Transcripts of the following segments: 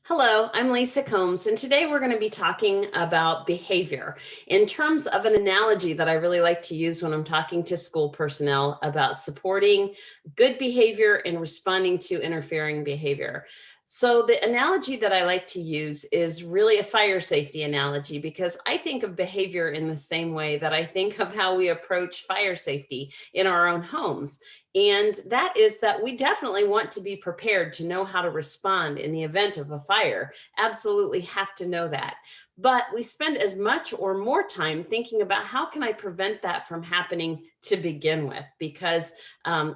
Hello, I'm Lisa Combs, and today we're going to be talking about behavior in terms of an analogy that I really like to use when I'm talking to school personnel about supporting good behavior and responding to interfering behavior. So, the analogy that I like to use is really a fire safety analogy because I think of behavior in the same way that I think of how we approach fire safety in our own homes. And that is that we definitely want to be prepared to know how to respond in the event of a fire. Absolutely have to know that. But we spend as much or more time thinking about how can I prevent that from happening to begin with? Because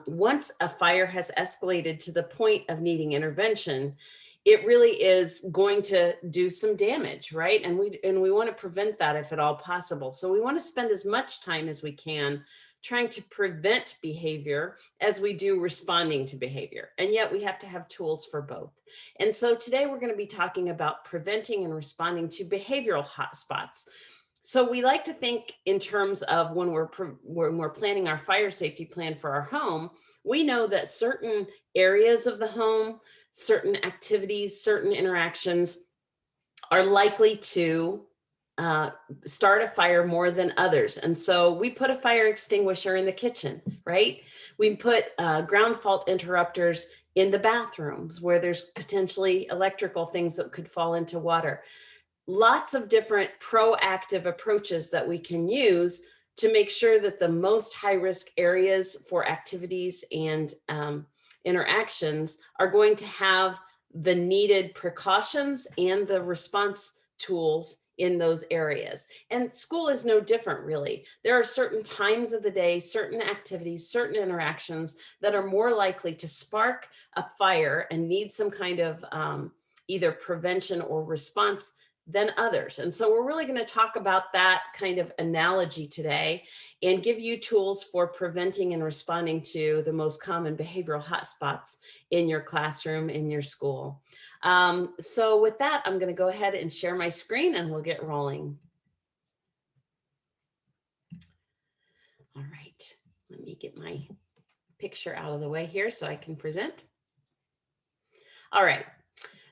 once a fire has escalated to the point of needing intervention, it really is going to do some damage, right? And we want to prevent that if at all possible. So we want to spend as much time as we can trying to prevent behavior as we do responding to behavior. And yet we have to have tools for both. And so today we're going to be talking about preventing and responding to behavioral hotspots. So we like to think in terms of when we're planning our fire safety plan for our home, we know that certain areas of the home, certain activities, certain interactions are likely to uh, start a fire more than others. And so we put a fire extinguisher in the kitchen, right? We put ground fault interrupters in the bathrooms where there's potentially electrical things that could fall into water. Lots of different proactive approaches that we can use to make sure that the most high risk areas for activities and interactions are going to have the needed precautions and the response tools in those areas. And school is no different, really. There are certain times of the day, certain activities, certain interactions that are more likely to spark a fire and need some kind of either prevention or response than others. And so we're really going to talk about that kind of analogy today and give you tools for preventing and responding to the most common behavioral hotspots in your classroom, in your school. So with that, I'm going to go ahead and share my screen and we'll get rolling. All right, let me get my picture out of the way here so I can present. All right.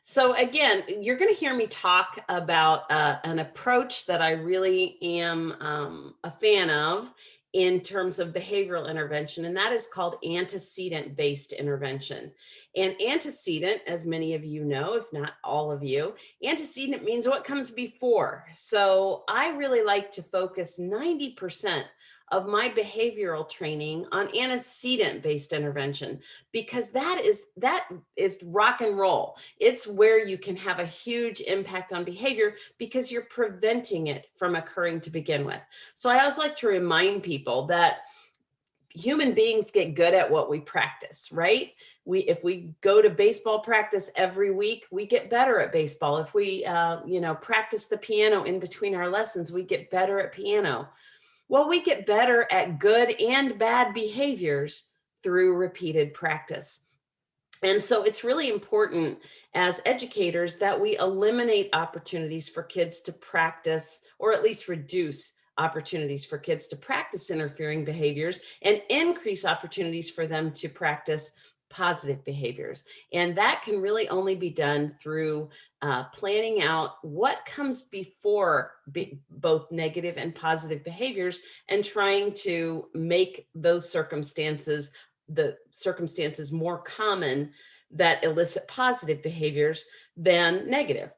So again, you're going to hear me talk about an approach that I really am a fan of in terms of behavioral intervention, and that is called antecedent-based intervention. And antecedent, as many of you know, if not all of you, antecedent means what comes before. So I really like to focus 90% of my behavioral training on antecedent-based intervention because that is rock and roll. It's where you can have a huge impact on behavior because you're preventing it from occurring to begin with. So I always like to remind people that human beings get good at what we practice, right? If we go to baseball practice every week, we get better at baseball. If we practice the piano in between our lessons, we get better at piano. Well, we get better at good and bad behaviors through repeated practice. And so it's really important as educators that we eliminate opportunities for kids to practice, or at least reduce opportunities for kids to practice interfering behaviors and increase opportunities for them to practice positive behaviors. And that can really only be done through planning out what comes before both negative and positive behaviors and trying to make those circumstances more common that elicit positive behaviors than negative.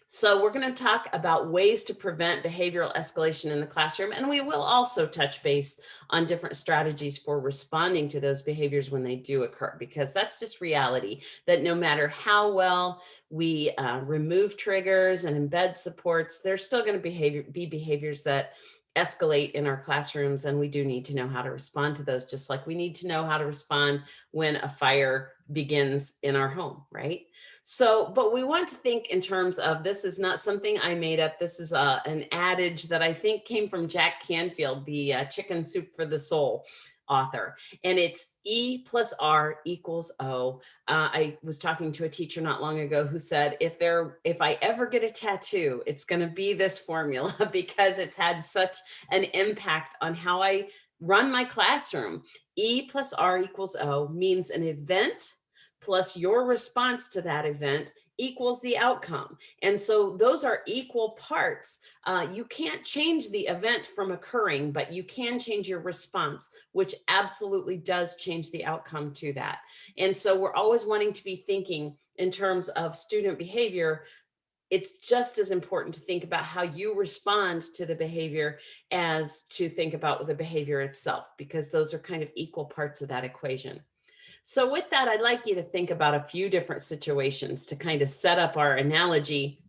So we're going to talk about ways to prevent behavioral escalation in the classroom, and we will also touch base on different strategies for responding to those behaviors when they do occur, because that's just reality, that no matter how well we remove triggers and embed supports, there's still going to be behaviors that escalate in our classrooms, and we do need to know how to respond to those, just like we need to know how to respond when a fire begins in our home, right? So, but we want to think in terms of, this is not something I made up. This is an adage that I think came from Jack Canfield, the Chicken Soup for the Soul author, and it's E plus R equals O. I was talking to a teacher not long ago who said, if I ever get a tattoo, it's going to be this formula because it's had such an impact on how I run my classroom. E plus R equals O means an event plus your response to that event equals the outcome. And so those are equal parts. You can't change the event from occurring, but you can change your response, which absolutely does change the outcome to that. And so we're always wanting to be thinking in terms of student behavior. It's just as important to think about how you respond to the behavior as to think about the behavior itself, because those are kind of equal parts of that equation. So with that, I'd like you to think about a few different situations to kind of set up our analogy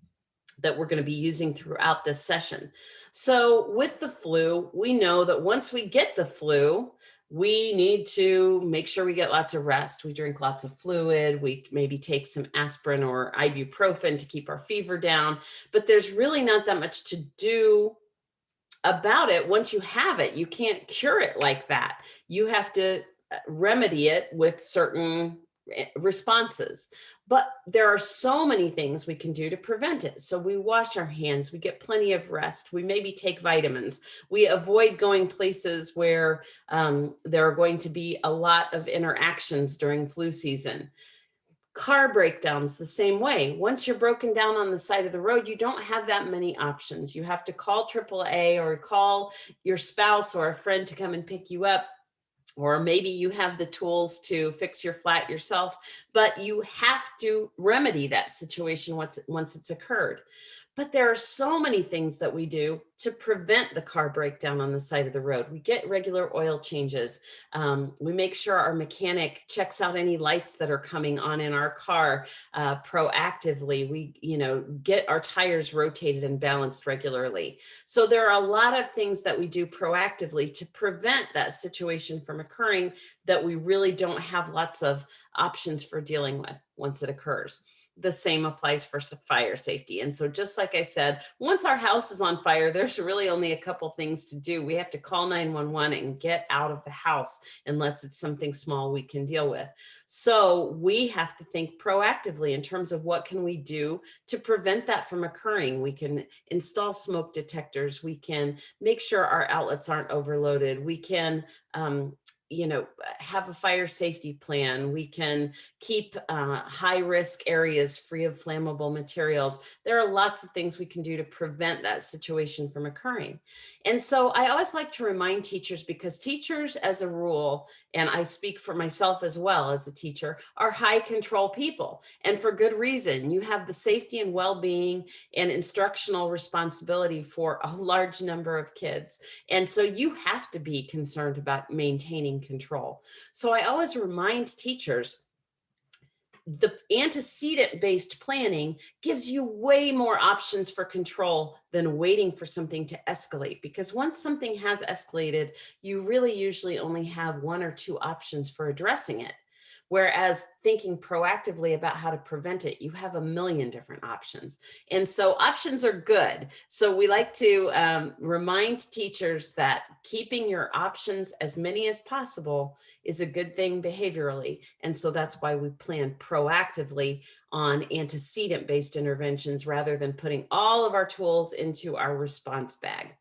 that we're going to be using throughout this session. So with the flu, we know that once we get the flu, we need to make sure we get lots of rest. We drink lots of fluid. We maybe take some aspirin or ibuprofen to keep our fever down. But there's really not that much to do about it. Once you have it, you can't cure it like that. You have to remedy it with certain responses. But there are so many things we can do to prevent it. So we wash our hands, we get plenty of rest, we maybe take vitamins, we avoid going places where there are going to be a lot of interactions during flu season. Car breakdowns the same way. Once you're broken down on the side of the road, you don't have that many options. You have to call AAA or call your spouse or a friend to come and pick you up. Or maybe you have the tools to fix your flat yourself, but you have to remedy that situation once it's occurred. But there are so many things that we do to prevent the car breakdown on the side of the road. We get regular oil changes. We make sure our mechanic checks out any lights that are coming on in our car proactively. We, get our tires rotated and balanced regularly. So there are a lot of things that we do proactively to prevent that situation from occurring that we really don't have lots of options for dealing with once it occurs. The same applies for fire safety. And so just like I said, once our house is on fire, there's really only a couple things to do. We have to call 911 and get out of the house unless it's something small we can deal with. So we have to think proactively in terms of what can we do to prevent that from occurring. We can install smoke detectors. We can make sure our outlets aren't overloaded. We can have a fire safety plan. We can keep high risk areas free of flammable materials. There are lots of things we can do to prevent that situation from occurring. And so I always like to remind teachers, because teachers as a rule, and I speak for myself as well as a teacher, are high control people. And for good reason. You have the safety and well-being and instructional responsibility for a large number of kids. And so you have to be concerned about maintaining control. So I always remind teachers, the antecedent-based planning gives you way more options for control than waiting for something to escalate. Because once something has escalated, you really usually only have one or two options for addressing it. Whereas thinking proactively about how to prevent it, you have a million different options. And so options are good. So we like to remind teachers that keeping your options as many as possible is a good thing behaviorally. And so that's why we plan proactively on antecedent-based interventions rather than putting all of our tools into our response bag.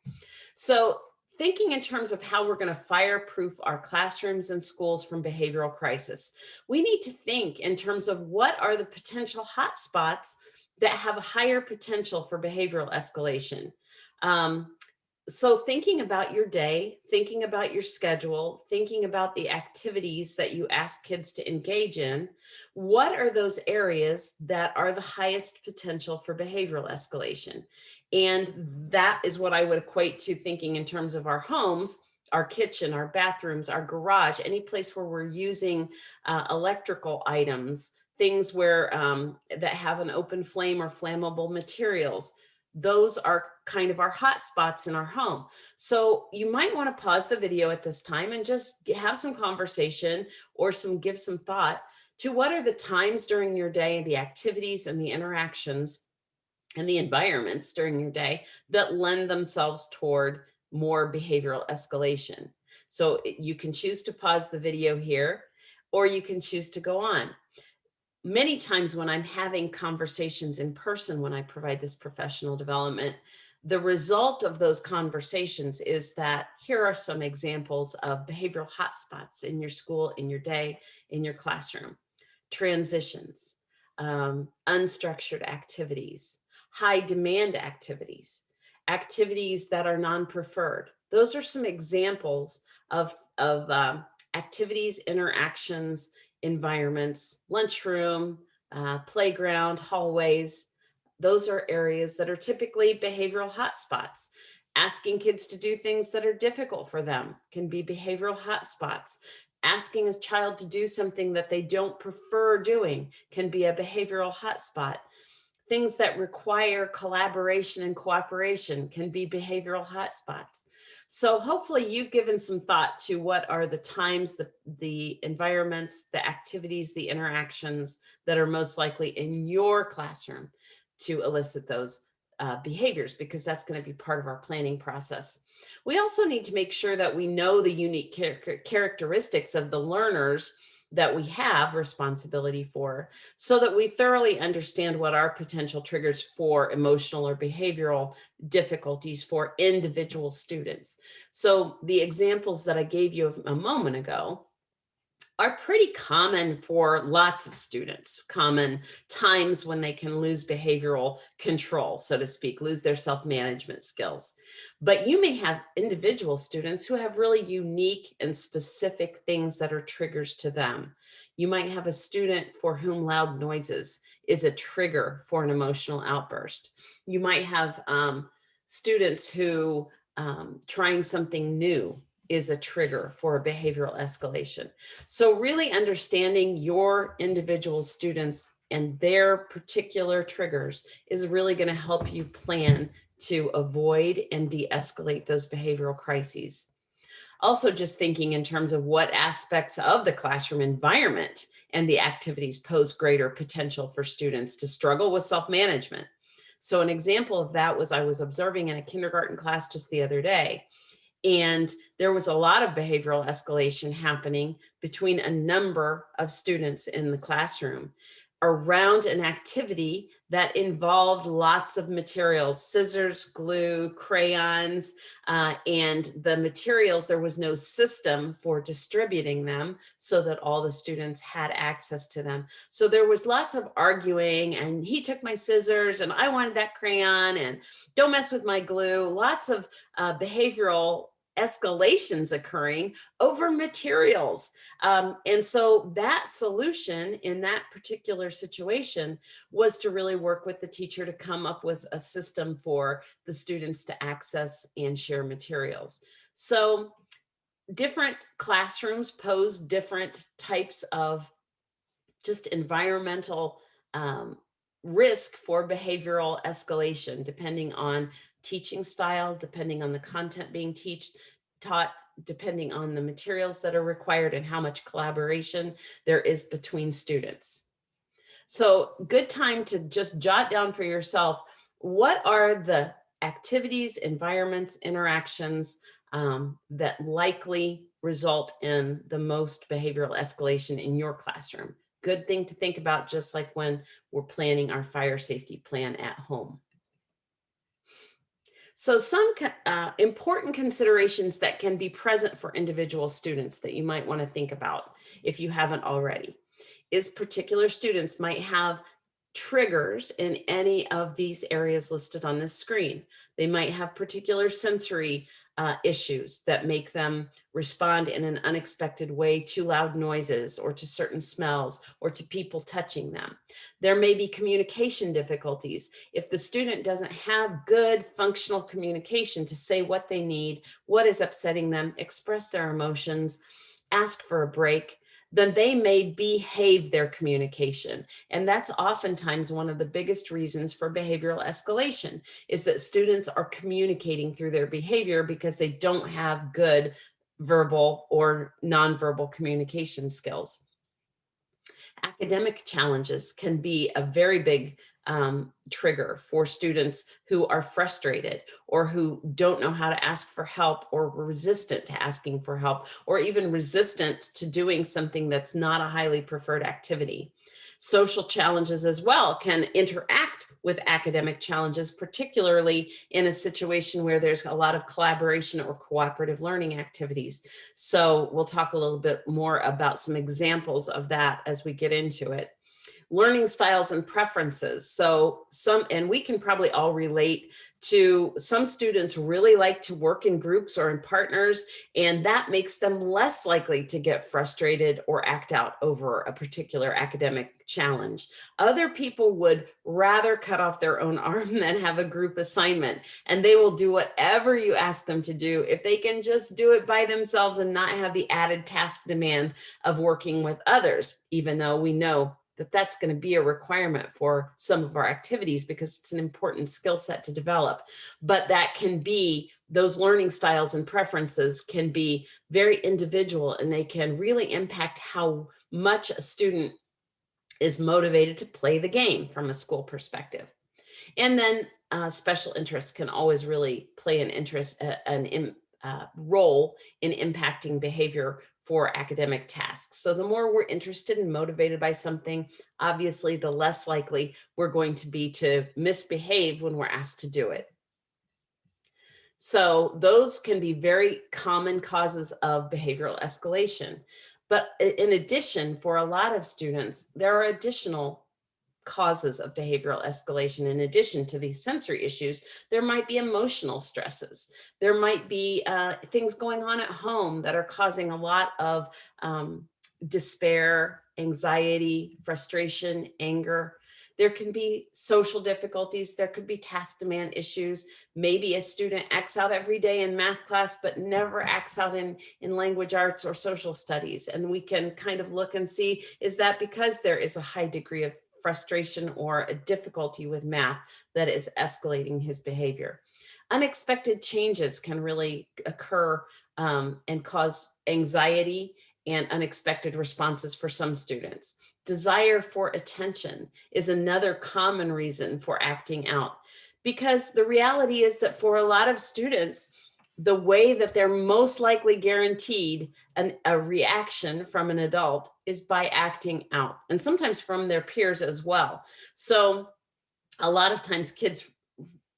So thinking in terms of how we're going to fireproof our classrooms and schools from behavioral crisis, we need to think in terms of what are the potential hotspots that have a higher potential for behavioral escalation. So thinking about your day, thinking about your schedule, thinking about the activities that you ask kids to engage in, what are those areas that are the highest potential for behavioral escalation? And that is what I would equate to thinking in terms of our homes, our kitchen, our bathrooms, our garage, any place where we're using electrical items, things where that have an open flame or flammable materials. Those are kind of our hot spots in our home. So you might want to pause the video at this time and just have some conversation or give some thought to what are the times during your day, the activities and the interactions and the environments during your day that lend themselves toward more behavioral escalation. So you can choose to pause the video here, or you can choose to go on. Many times when I'm having conversations in person, when I provide this professional development, the result of those conversations is that here are some examples of behavioral hotspots in your school, in your day, in your classroom. transitions, unstructured activities, high demand activities, activities that are non-preferred. Those are some examples of activities, interactions, environments, lunchroom, playground, hallways. Those are areas that are typically behavioral hotspots. Asking kids to do things that are difficult for them can be behavioral hotspots. Asking a child to do something that they don't prefer doing can be a behavioral hotspot. Things that require collaboration and cooperation can be behavioral hotspots. So hopefully you've given some thought to what are the times, the environments, the activities, the interactions that are most likely in your classroom to elicit those behaviors, because that's going to be part of our planning process. We also need to make sure that we know the unique characteristics of the learners that we have responsibility for, so that we thoroughly understand what are potential triggers for emotional or behavioral difficulties for individual students. So the examples that I gave you a moment ago are pretty common for lots of students, common times when they can lose behavioral control, so to speak, lose their self-management skills. But you may have individual students who have really unique and specific things that are triggers to them. You might have a student for whom loud noises is a trigger for an emotional outburst. You might have students who trying something new is a trigger for a behavioral escalation. So really understanding your individual students and their particular triggers is really going to help you plan to avoid and de-escalate those behavioral crises. Also, just thinking in terms of what aspects of the classroom environment and the activities pose greater potential for students to struggle with self-management. So an example of that was I was observing in a kindergarten class just the other day, and there was a lot of behavioral escalation happening between a number of students in the classroom around an activity that involved lots of materials, scissors, glue, crayons, and the materials, there was no system for distributing them so that all the students had access to them. So there was lots of arguing, and he took my scissors and I wanted that crayon, and don't mess with my glue. Lots of behavioral escalations occurring over materials. And so that solution in that particular situation was to really work with the teacher to come up with a system for the students to access and share materials. So different classrooms pose different types of just environmental risk for behavioral escalation, depending on teaching style, depending on the content being taught, depending on the materials that are required and how much collaboration there is between students. So good time to just jot down for yourself, what are the activities, environments, interactions that likely result in the most behavioral escalation in your classroom? Good thing to think about, just like when we're planning our fire safety plan at home. So some important considerations that can be present for individual students that you might want to think about if you haven't already is particular students might have triggers in any of these areas listed on this screen. They might have particular sensory issues that make them respond in an unexpected way to loud noises or to certain smells or to people touching them. There may be communication difficulties. If the student doesn't have good functional communication to say what they need, what is upsetting them, express their emotions, ask for a break, then they may behave their communication. And that's oftentimes one of the biggest reasons for behavioral escalation, is that students are communicating through their behavior because they don't have good verbal or nonverbal communication skills. Academic challenges can be a very big trigger for students who are frustrated or who don't know how to ask for help, or resistant to asking for help, or even resistant to doing something that's not a highly preferred activity. Social challenges as well can interact with academic challenges, particularly in a situation where there's a lot of collaboration or cooperative learning activities. So we'll talk a little bit more about some examples of that as we get into it. Learning styles and preferences. So and we can probably all relate to, some students really like to work in groups or in partners, and that makes them less likely to get frustrated or act out over a particular academic challenge. Other people would rather cut off their own arm than have a group assignment, and they will do whatever you ask them to do if they can just do it by themselves and not have the added task demand of working with others, even though we know that that's going to be a requirement for some of our activities because it's an important skill set to develop. But that can be, those learning styles and preferences can be very individual, and they can really impact how much a student is motivated to play the game from a school perspective. And then special interests can always really play an role in impacting behavior for academic tasks. So the more we're interested and motivated by something, obviously, the less likely we're going to be to misbehave when we're asked to do it. So those can be very common causes of behavioral escalation. But in addition, for a lot of students, there are additional causes of behavioral escalation. In addition to these sensory issues, there might be emotional stresses. There might be things going on at home that are causing a lot of despair, anxiety, frustration, anger. There can be social difficulties. There could be task demand issues. Maybe a student acts out every day in math class, but never acts out in language arts or social studies. And we can kind of look and see, is that because there is a high degree of frustration or a difficulty with math that is escalating his behavior? Unexpected changes can really occur and cause anxiety and unexpected responses for some students. Desire for attention is another common reason for acting out, because the reality is that for a lot of students, the way that they're most likely guaranteed a reaction from an adult is by acting out, and sometimes from their peers as well. So a lot of times kids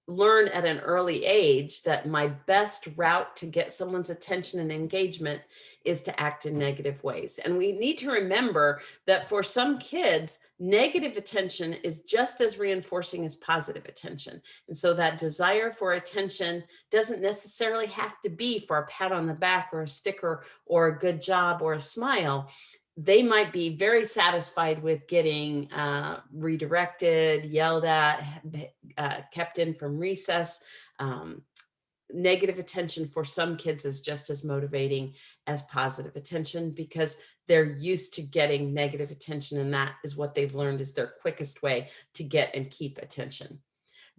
learn at an early age that my best route to get someone's attention and engagement is to act in negative ways. And we need to remember that for some kids, negative attention is just as reinforcing as positive attention. And so that desire for attention doesn't necessarily have to be for a pat on the back or a sticker or a good job or a smile. They might be very satisfied with getting redirected, yelled at, kept in from recess. Negative attention for some kids is just as motivating as positive attention, because they're used to getting negative attention, and that is what they've learned is their quickest way to get and keep attention.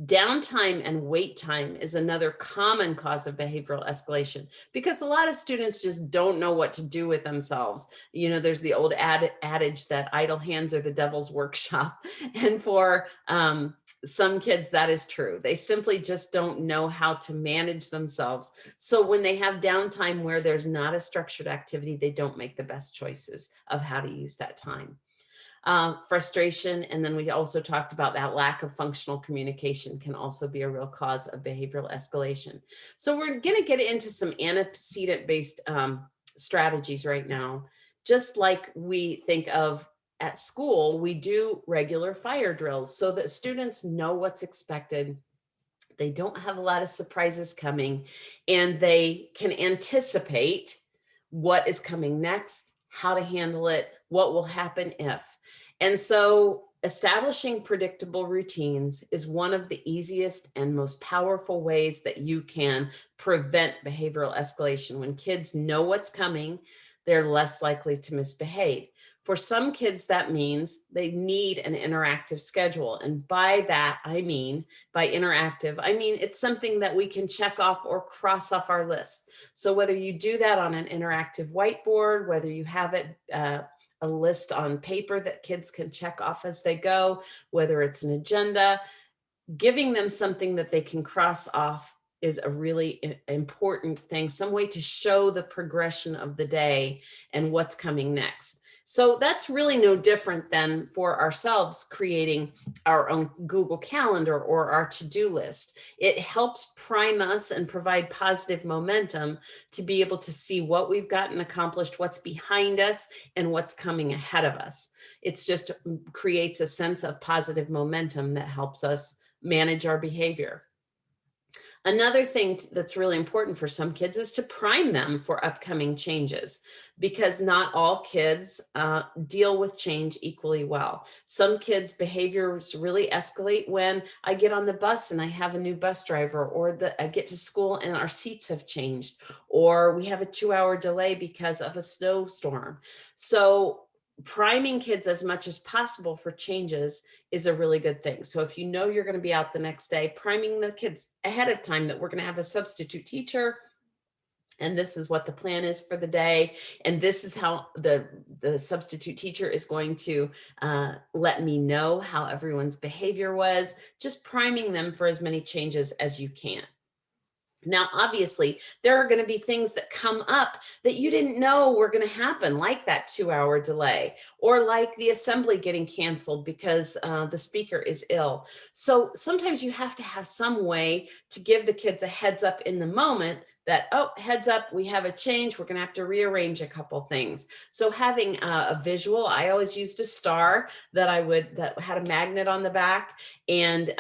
Downtime and wait time is another common cause of behavioral escalation, because a lot of students just don't know what to do with themselves. You know, there's the old adage that idle hands are the devil's workshop. And for some kids, that is true. They simply just don't know how to manage themselves. So when they have downtime where there's not a structured activity, they don't make the best choices of how to use that time. Frustration, and then we also talked about that lack of functional communication can also be a real cause of behavioral escalation. So we're going to get into some antecedent-based strategies right now. Just like we think of at school, we do regular fire drills so that students know what's expected. They don't have a lot of surprises coming, and they can anticipate what is coming next, how to handle it, what will happen if. And so establishing predictable routines is one of the easiest and most powerful ways that you can prevent behavioral escalation. When kids know what's coming, they're less likely to misbehave. For some kids, that means they need an interactive schedule. And by that, by interactive, I mean it's something that we can check off or cross off our list. So whether you do that on an interactive whiteboard, whether you have it a list on paper that kids can check off as they go, whether it's an agenda, giving them something that they can cross off is a really important thing, some way to show the progression of the day and what's coming next. So that's really no different than for ourselves creating our own Google Calendar or our to-do list. It helps prime us and provide positive momentum to be able to see what we've gotten accomplished, what's behind us, and what's coming ahead of us. It's just creates a sense of positive momentum that helps us manage our behavior. Another thing that's really important for some kids is to prime them for upcoming changes, because not all kids deal with change equally well. Some kids' behaviors really escalate when I get on the bus and I have a new bus driver, or I get to school and our seats have changed, or we have a 2-hour delay because of a snowstorm. So priming kids as much as possible for changes is a really good thing. So if you know you're going to be out the next day, priming the kids ahead of time that we're going to have a substitute teacher, and this is what the plan is for the day, and this is how the substitute teacher is going to let me know how everyone's behavior was. Just priming them for as many changes as you can. Now, obviously, there are going to be things that come up that you didn't know were going to happen, like that 2-hour delay, or like the assembly getting canceled because the speaker is ill. So sometimes you have to have some way to give the kids a heads up in the moment that, oh, heads up, we have a change. We're going to have to rearrange a couple things. So having a visual, I always used a star that had a magnet on the back, and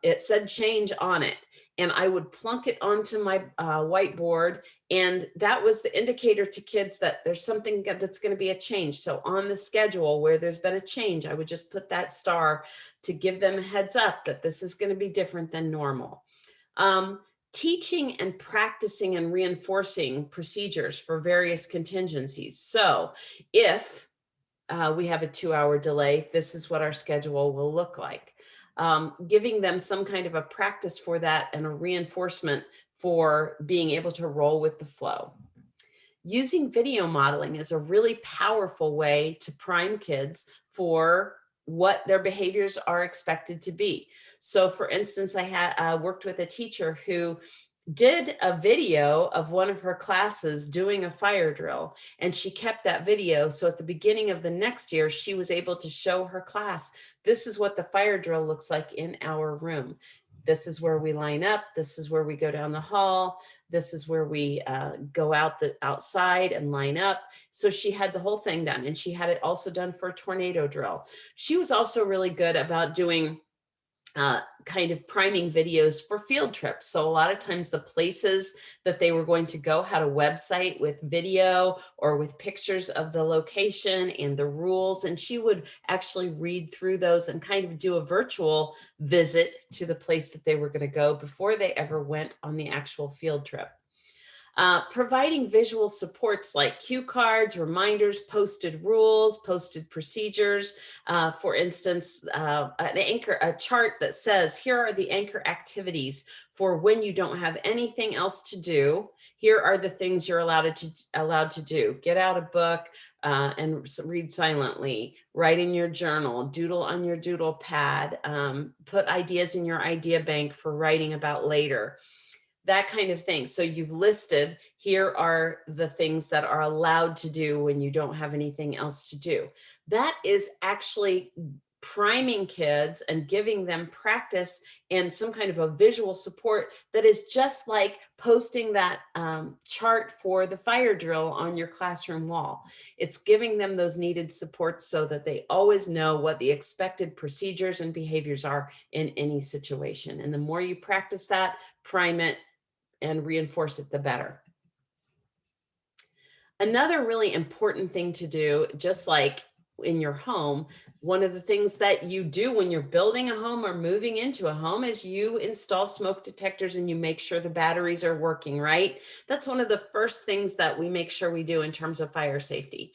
it said change on it. And I would plunk it onto my whiteboard, and that was the indicator to kids that there's something that's going to be a change. So on the schedule where there's been a change, I would just put that star to give them a heads up that this is going to be different than normal. Teaching and practicing and reinforcing procedures for various contingencies. So if we have a 2-hour delay, this is what our schedule will look like. Giving them some kind of a practice for that and a reinforcement for being able to roll with the flow. Using video modeling is a really powerful way to prime kids for what their behaviors are expected to be. So for instance, I had worked with a teacher who did a video of one of her classes doing a fire drill, and she kept that video. So at the beginning of the next year, she was able to show her class, this is what the fire drill looks like in our room. This is where we line up. This is where we go down the hall. This is where we go outside and line up. So she had the whole thing done, and she had it also done for a tornado drill. She was also really good about doing kind of priming videos for field trips. So a lot of times the places that they were going to go had a website with video or with pictures of the location and the rules. And she would actually read through those and kind of do a virtual visit to the place that they were going to go before they ever went on the actual field trip. Providing visual supports like cue cards, reminders, posted rules, posted procedures. For instance, a chart that says, here are the anchor activities for when you don't have anything else to do. Here are the things you're allowed to do. Get out a book and read silently, write in your journal, doodle on your doodle pad, put ideas in your idea bank for writing about later. That kind of thing. So you've listed, here are the things that are allowed to do when you don't have anything else to do. That is actually priming kids and giving them practice and some kind of a visual support that is just like posting that chart for the fire drill on your classroom wall. It's giving them those needed supports so that they always know what the expected procedures and behaviors are in any situation. And the more you practice that, prime it, and reinforce it, the better. Another really important thing to do, just like in your home, one of the things that you do when you're building a home or moving into a home is you install smoke detectors and you make sure the batteries are working, right? That's one of the first things that we make sure we do in terms of fire safety.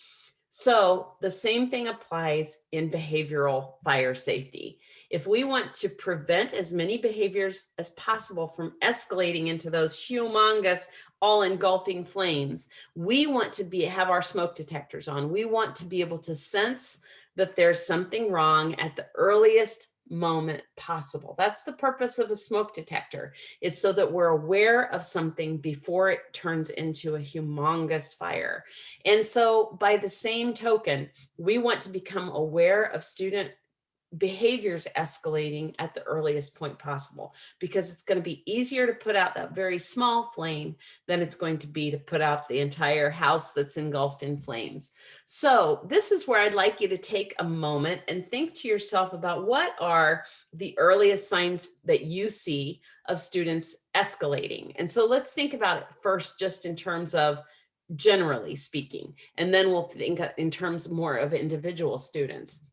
So the same thing applies in behavioral fire safety. If we want to prevent as many behaviors as possible from escalating into those humongous, all-engulfing flames, we want to have our smoke detectors on. We want to be able to sense that there's something wrong at the earliest moment possible. That's the purpose of a smoke detector, is so that we're aware of something before it turns into a humongous fire. And so by the same token, we want to become aware of student behaviors escalating at the earliest point possible, because it's going to be easier to put out that very small flame than it's going to be to put out the entire house that's engulfed in flames. So this is where I'd like you to take a moment and think to yourself about what are the earliest signs that you see of students escalating. And so let's think about it first, just in terms of generally speaking, and then we'll think in terms more of individual students.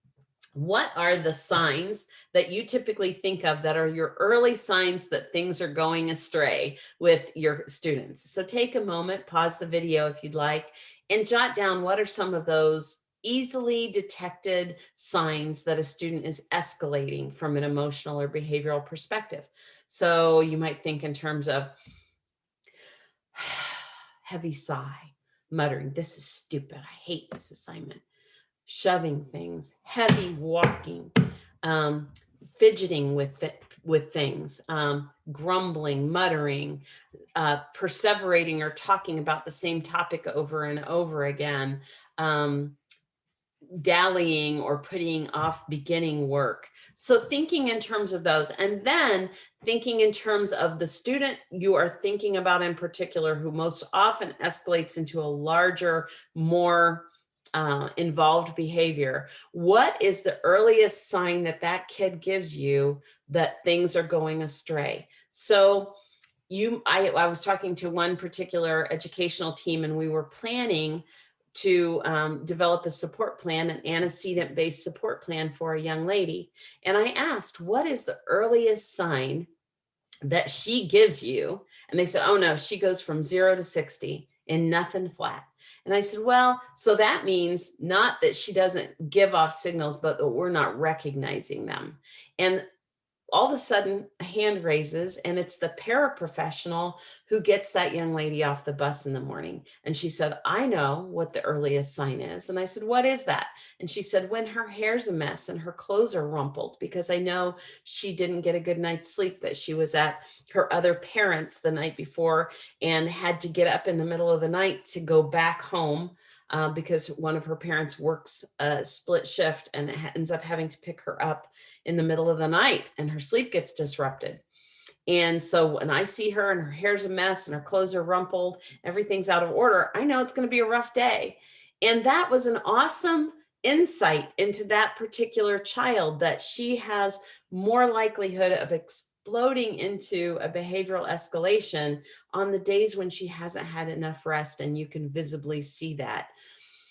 What are the signs that you typically think of that are your early signs that things are going astray with your students? So take a moment, pause the video if you'd like, and jot down what are some of those easily detected signs that a student is escalating from an emotional or behavioral perspective. So you might think in terms of heavy sigh, muttering, "This is stupid. I hate this assignment." Shoving things, heavy walking, fidgeting with things, grumbling, muttering, perseverating or talking about the same topic over and over again, dallying or putting off beginning work. So thinking in terms of those, and then thinking in terms of the student you are thinking about in particular, who most often escalates into a larger, more involved behavior. What is the earliest sign that that kid gives you that things are going astray? So I was talking to one particular educational team, and we were planning to develop a support plan, an antecedent-based support plan for a young lady. And I asked, what is the earliest sign that she gives you? And they said, oh no, she goes from 0 to 60 and nothing flat. And I said, well, so that means not that she doesn't give off signals, but that we're not recognizing them. And all of a sudden a hand raises, and it's the paraprofessional who gets that young lady off the bus in the morning. And she said, I know what the earliest sign is. And I said, what is that? And she said, when her hair's a mess and her clothes are rumpled, because I know she didn't get a good night's sleep, that she was at her other parents the night before and had to get up in the middle of the night to go back home because one of her parents works a split shift and ends up having to pick her up in the middle of the night, and her sleep gets disrupted. And so when I see her and her hair's a mess and her clothes are rumpled, everything's out of order, I know it's going to be a rough day. And that was an awesome insight into that particular child, that she has more likelihood of exploding into a behavioral escalation on the days when she hasn't had enough rest, and you can visibly see that.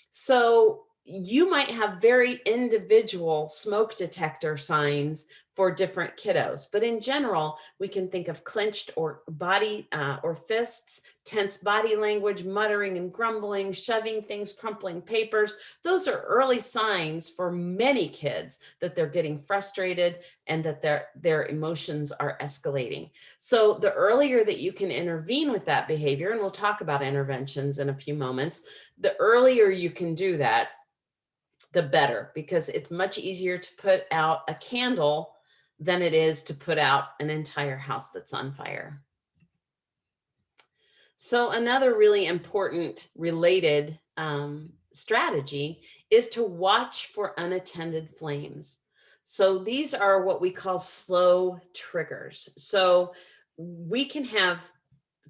So you might have very individual smoke detector signs for different kiddos, but in general, we can think of clenched or body or fists, tense body language, muttering and grumbling, shoving things, crumpling papers. Those are early signs for many kids that they're getting frustrated and that their emotions are escalating. So the earlier that you can intervene with that behavior, and we'll talk about interventions in a few moments, the earlier you can do that, the better, because it's much easier to put out a candle than it is to put out an entire house that's on fire. So another really important related strategy is to watch for unattended flames. So these are what we call slow triggers. So we can have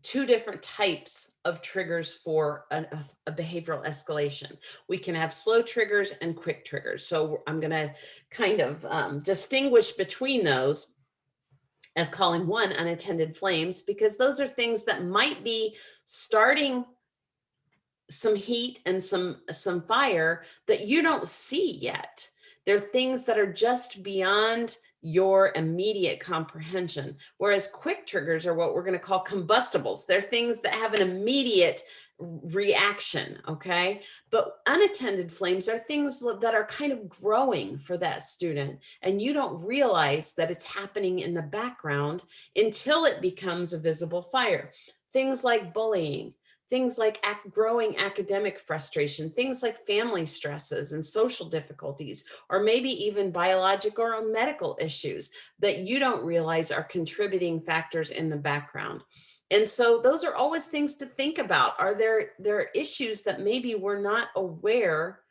two different types of triggers for a behavioral escalation. We can have slow triggers and quick triggers. So I'm going to kind of distinguish between those as calling one unattended flames, because those are things that might be starting some heat and some fire that you don't see yet. They're things that are just beyond your immediate comprehension. Whereas quick triggers are what we're going to call combustibles. They're things that have an immediate reaction, okay? But unattended flames are things that are kind of growing for that student, and you don't realize that it's happening in the background until it becomes a visible fire. Things like bullying, things like growing academic frustration, things like family stresses and social difficulties, or maybe even biological or medical issues that you don't realize are contributing factors in the background. And so those are always things to think about. Are there issues that maybe we're not aware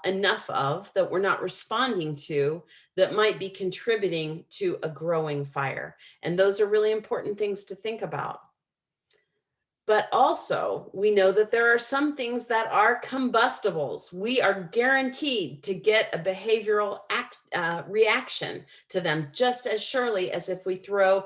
enough of, that we're not responding to, that might be contributing to a growing fire? And those are really important things to think about. But also, we know that there are some things that are combustibles. We are guaranteed to get a behavioral reaction to them just as surely as if we throw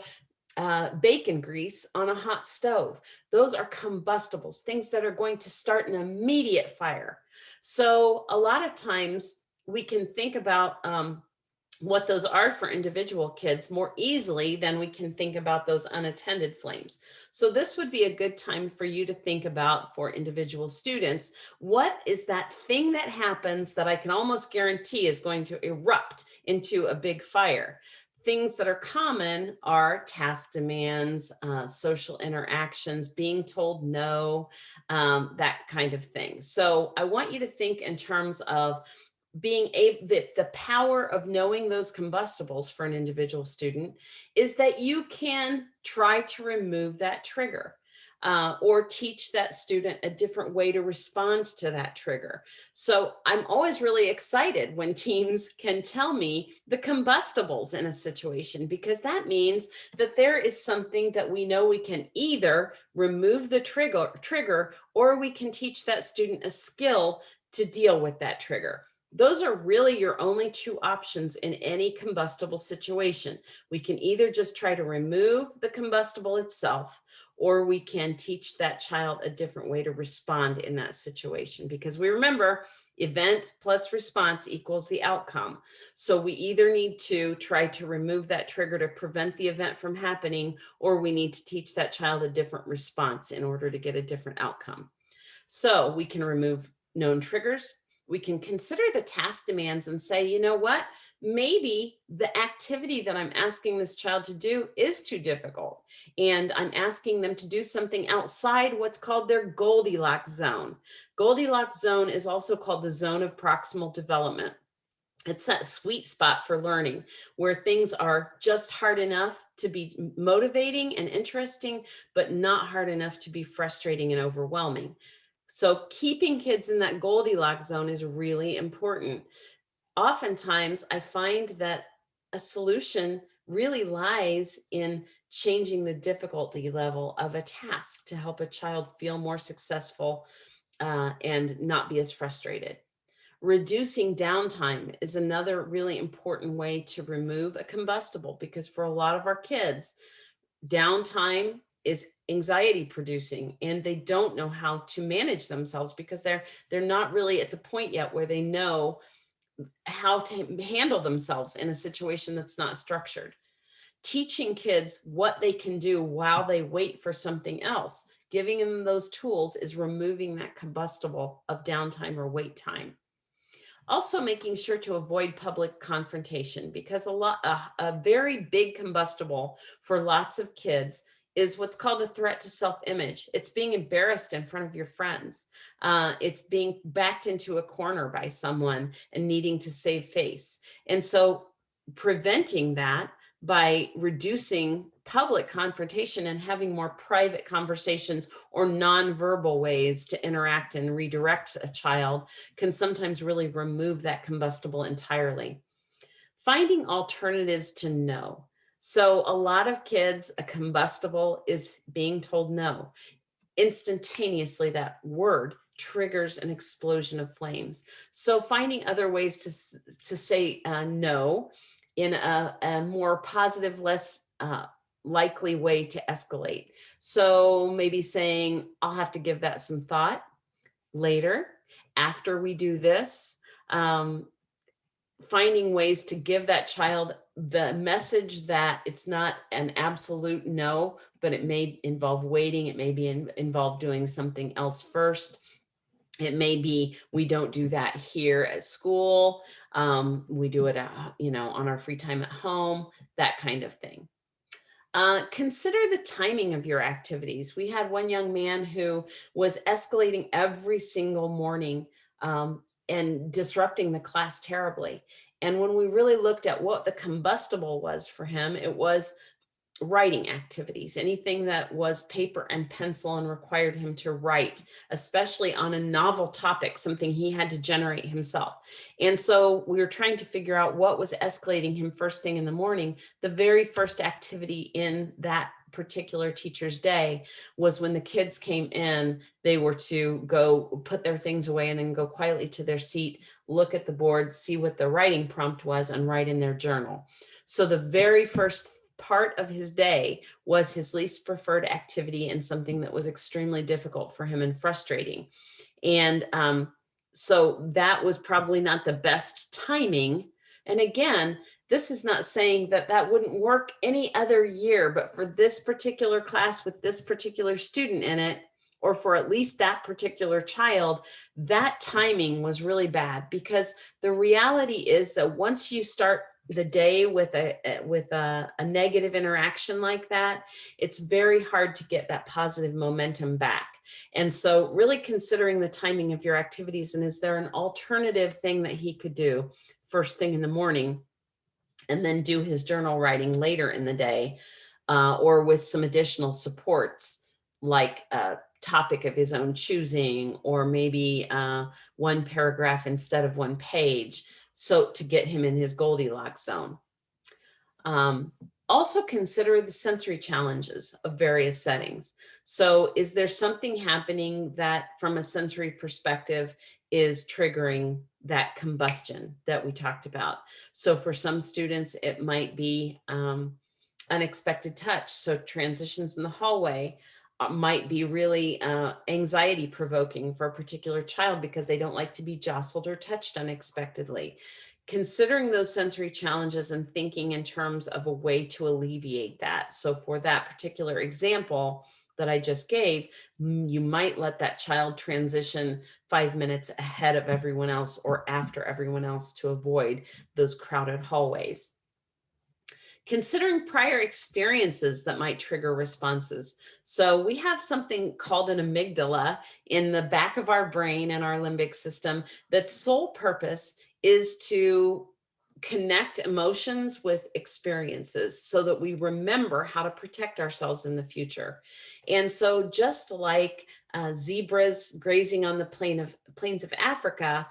bacon grease on a hot stove. Those are combustibles, things that are going to start an immediate fire. So a lot of times we can think about what those are for individual kids more easily than we can think about those unattended flames. So this would be a good time for you to think about, for individual students, what is that thing that happens that I can almost guarantee is going to erupt into a big fire? Things that are common are task demands, social interactions, being told no, that kind of thing. So I want you to think in terms of being able, the power of knowing those combustibles for an individual student is that you can try to remove that trigger, or teach that student a different way to respond to that trigger. So I'm always really excited when teams can tell me the combustibles in a situation, because that means that there is something that we know we can either remove the trigger, or we can teach that student a skill to deal with that trigger. Those are really your only two options in any combustible situation. We can either just try to remove the combustible itself, or we can teach that child a different way to respond in that situation. Because we remember, event plus response equals the outcome. So we either need to try to remove that trigger to prevent the event from happening, or we need to teach that child a different response in order to get a different outcome. So we can remove known triggers. We can consider the task demands and say, you know what, maybe the activity that I'm asking this child to do is too difficult, and I'm asking them to do something outside what's called their Goldilocks zone. Goldilocks zone is also called the zone of proximal development. It's that sweet spot for learning where things are just hard enough to be motivating and interesting, but not hard enough to be frustrating and overwhelming. So keeping kids in that Goldilocks zone is really important. Oftentimes, I find that a solution really lies in changing the difficulty level of a task to help a child feel more successful, and not be as frustrated. Reducing downtime is another really important way to remove a combustible, because for a lot of our kids, downtime is anxiety producing, and they don't know how to manage themselves because they're not really at the point yet where they know how to handle themselves in a situation that's not structured. Teaching kids what they can do while they wait for something else, giving them those tools, is removing that combustible of downtime or wait time. Also making sure to avoid public confrontation, because a very big combustible for lots of kids is what's called a threat to self-image. It's being embarrassed in front of your friends. It's being backed into a corner by someone and needing to save face. And so preventing that by reducing public confrontation and having more private conversations or nonverbal ways to interact and redirect a child can sometimes really remove that combustible entirely. Finding alternatives to no. So a lot of kids, a combustible is being told no. Instantaneously, that word triggers an explosion of flames. So finding other ways to say no in a more positive, less likely way to escalate. So maybe saying, I'll have to give that some thought later, after we do this. Finding ways to give that child the message that it's not an absolute no, but it may involve waiting. It may be involve doing something else first. It may be, we don't do that here at school. We do it, on our free time at home, that kind of thing. Consider the timing of your activities. We had one young man who was escalating every single morning and disrupting the class terribly. And when we really looked at what the combustible was for him, it was writing activities, anything that was paper and pencil and required him to write, especially on a novel topic, something he had to generate himself. And so we were trying to figure out what was escalating him first thing in the morning. The very first activity in that particular teacher's day was when the kids came in, they were to go put their things away and then go quietly to their seat, look at the board, see what the writing prompt was, and write in their journal. So the very first part of his day was his least preferred activity and something that was extremely difficult for him and frustrating. And so that was probably not the best timing. And again, this is not saying that that wouldn't work any other year, but for this particular class with this particular student in it, or for at least that particular child, that timing was really bad, because the reality is that once you start the day with a negative interaction like that, it's very hard to get that positive momentum back. And so really considering the timing of your activities, and is there an alternative thing that he could do first thing in the morning and then do his journal writing later in the day, or with some additional supports like a topic of his own choosing, or maybe one paragraph instead of one page, so to get him in his Goldilocks zone. Also consider the sensory challenges of various settings. So is there something happening that from a sensory perspective is triggering that combustion that we talked about? So for some students, it might be unexpected touch. So transitions in the hallway might be really anxiety provoking for a particular child because they don't like to be jostled or touched unexpectedly. Considering those sensory challenges and thinking in terms of a way to alleviate that. So for that particular example that I just gave, you might let that child transition 5 minutes ahead of everyone else or after everyone else to avoid those crowded hallways. Considering prior experiences that might trigger responses. So we have something called an amygdala in the back of our brain and our limbic system that's sole purpose is to connect emotions with experiences so that we remember how to protect ourselves in the future. And so just like zebras grazing on the plains of Africa,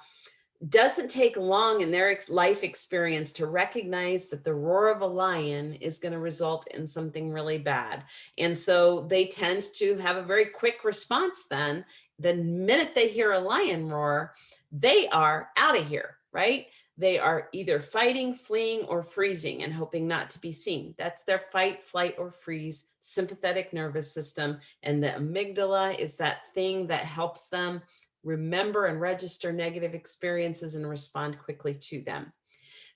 doesn't take long in their life experience to recognize that the roar of a lion is going to result in something really bad. And so they tend to have a very quick response then. The minute they hear a lion roar, they are out of here, right? They are either fighting, fleeing, or freezing and hoping not to be seen. That's their fight, flight, or freeze sympathetic nervous system. And the amygdala is that thing that helps them remember and register negative experiences and respond quickly to them.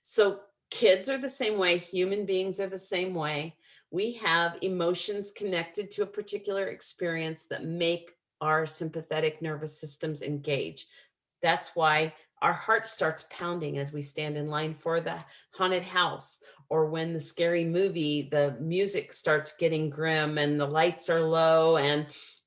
So kids are the same way, human beings are the same way. We have emotions connected to a particular experience that make our sympathetic nervous systems engage. That's why our heart starts pounding as we stand in line for the haunted house, or when the scary movie, the music starts getting grim and the lights are low and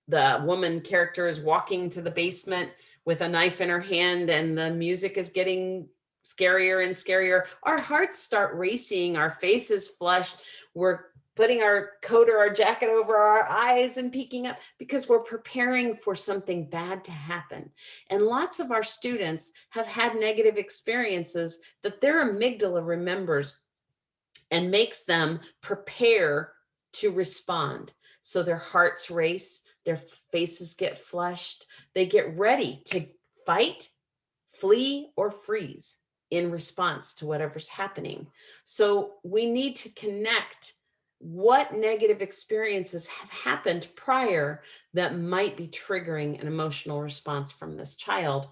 the woman character is walking to the basement with a knife in her hand and the music is getting scarier and scarier. Our hearts start racing, our faces flushed, we're putting our coat or our jacket over our eyes and peeking up because we're preparing for something bad to happen. And lots of our students have had negative experiences that their amygdala remembers and makes them prepare to respond. So their hearts race, their faces get flushed, they get ready to fight, flee, or freeze in response to whatever's happening. So we need to connect what negative experiences have happened prior that might be triggering an emotional response from this child,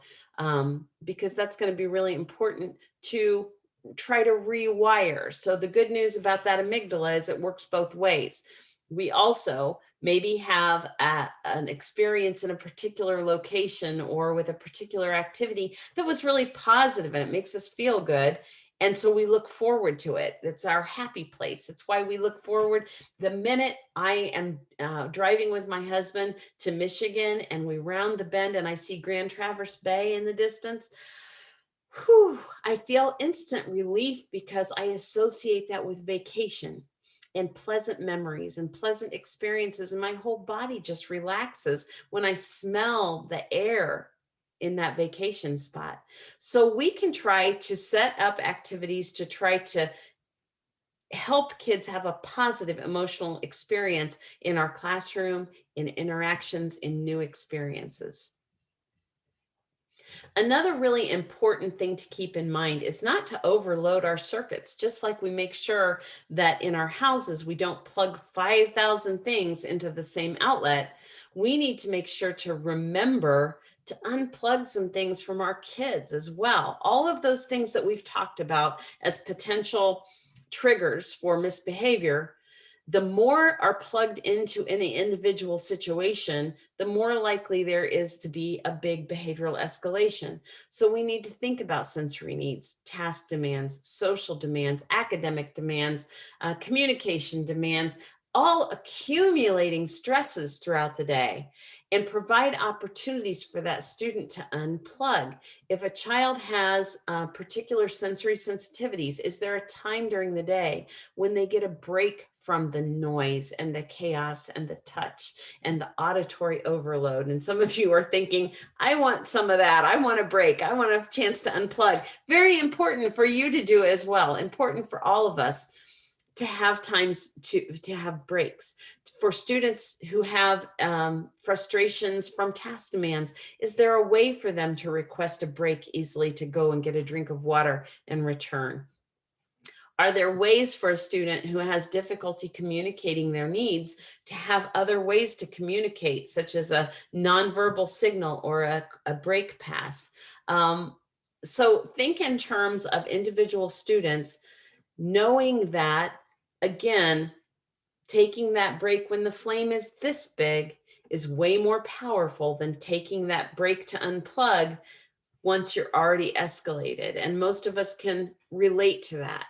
because that's going to be really important to try to rewire. So the good news about that amygdala is it works both ways. We also maybe have an experience in a particular location or with a particular activity that was really positive and it makes us feel good. And so we look forward to it. It's our happy place. It's why we look forward. The minute I am driving with my husband to Michigan and we round the bend and I see Grand Traverse Bay in the distance, whew, I feel instant relief because I associate that with vacation and pleasant memories and pleasant experiences. And my whole body just relaxes when I smell the air in that vacation spot. So we can try to set up activities to try to help kids have a positive emotional experience in our classroom, in interactions, in new experiences. Another really important thing to keep in mind is not to overload our circuits, just like we make sure that in our houses we don't plug 5,000 things into the same outlet. We need to make sure to remember to unplug some things from our kids as well. All of those things that we've talked about as potential triggers for misbehavior, the more are plugged into any individual situation, the more likely there is to be a big behavioral escalation. So we need to think about sensory needs, task demands, social demands, academic demands, communication demands, all accumulating stresses throughout the day, and provide opportunities for that student to unplug. If a child has particular sensory sensitivities, is there a time during the day when they get a break from the noise and the chaos and the touch and the auditory overload? And some of you are thinking, I want some of that. I want a break. I want a chance to unplug. Very important for you to do as well. Important for all of us to have times to have breaks. For students who have frustrations from task demands, is there a way for them to request a break easily to go and get a drink of water and return? Are there ways for a student who has difficulty communicating their needs to have other ways to communicate, such as a nonverbal signal or a break pass? So think in terms of individual students, knowing that, again, taking that break when the flame is this big is way more powerful than taking that break to unplug once you're already escalated. And most of us can relate to that.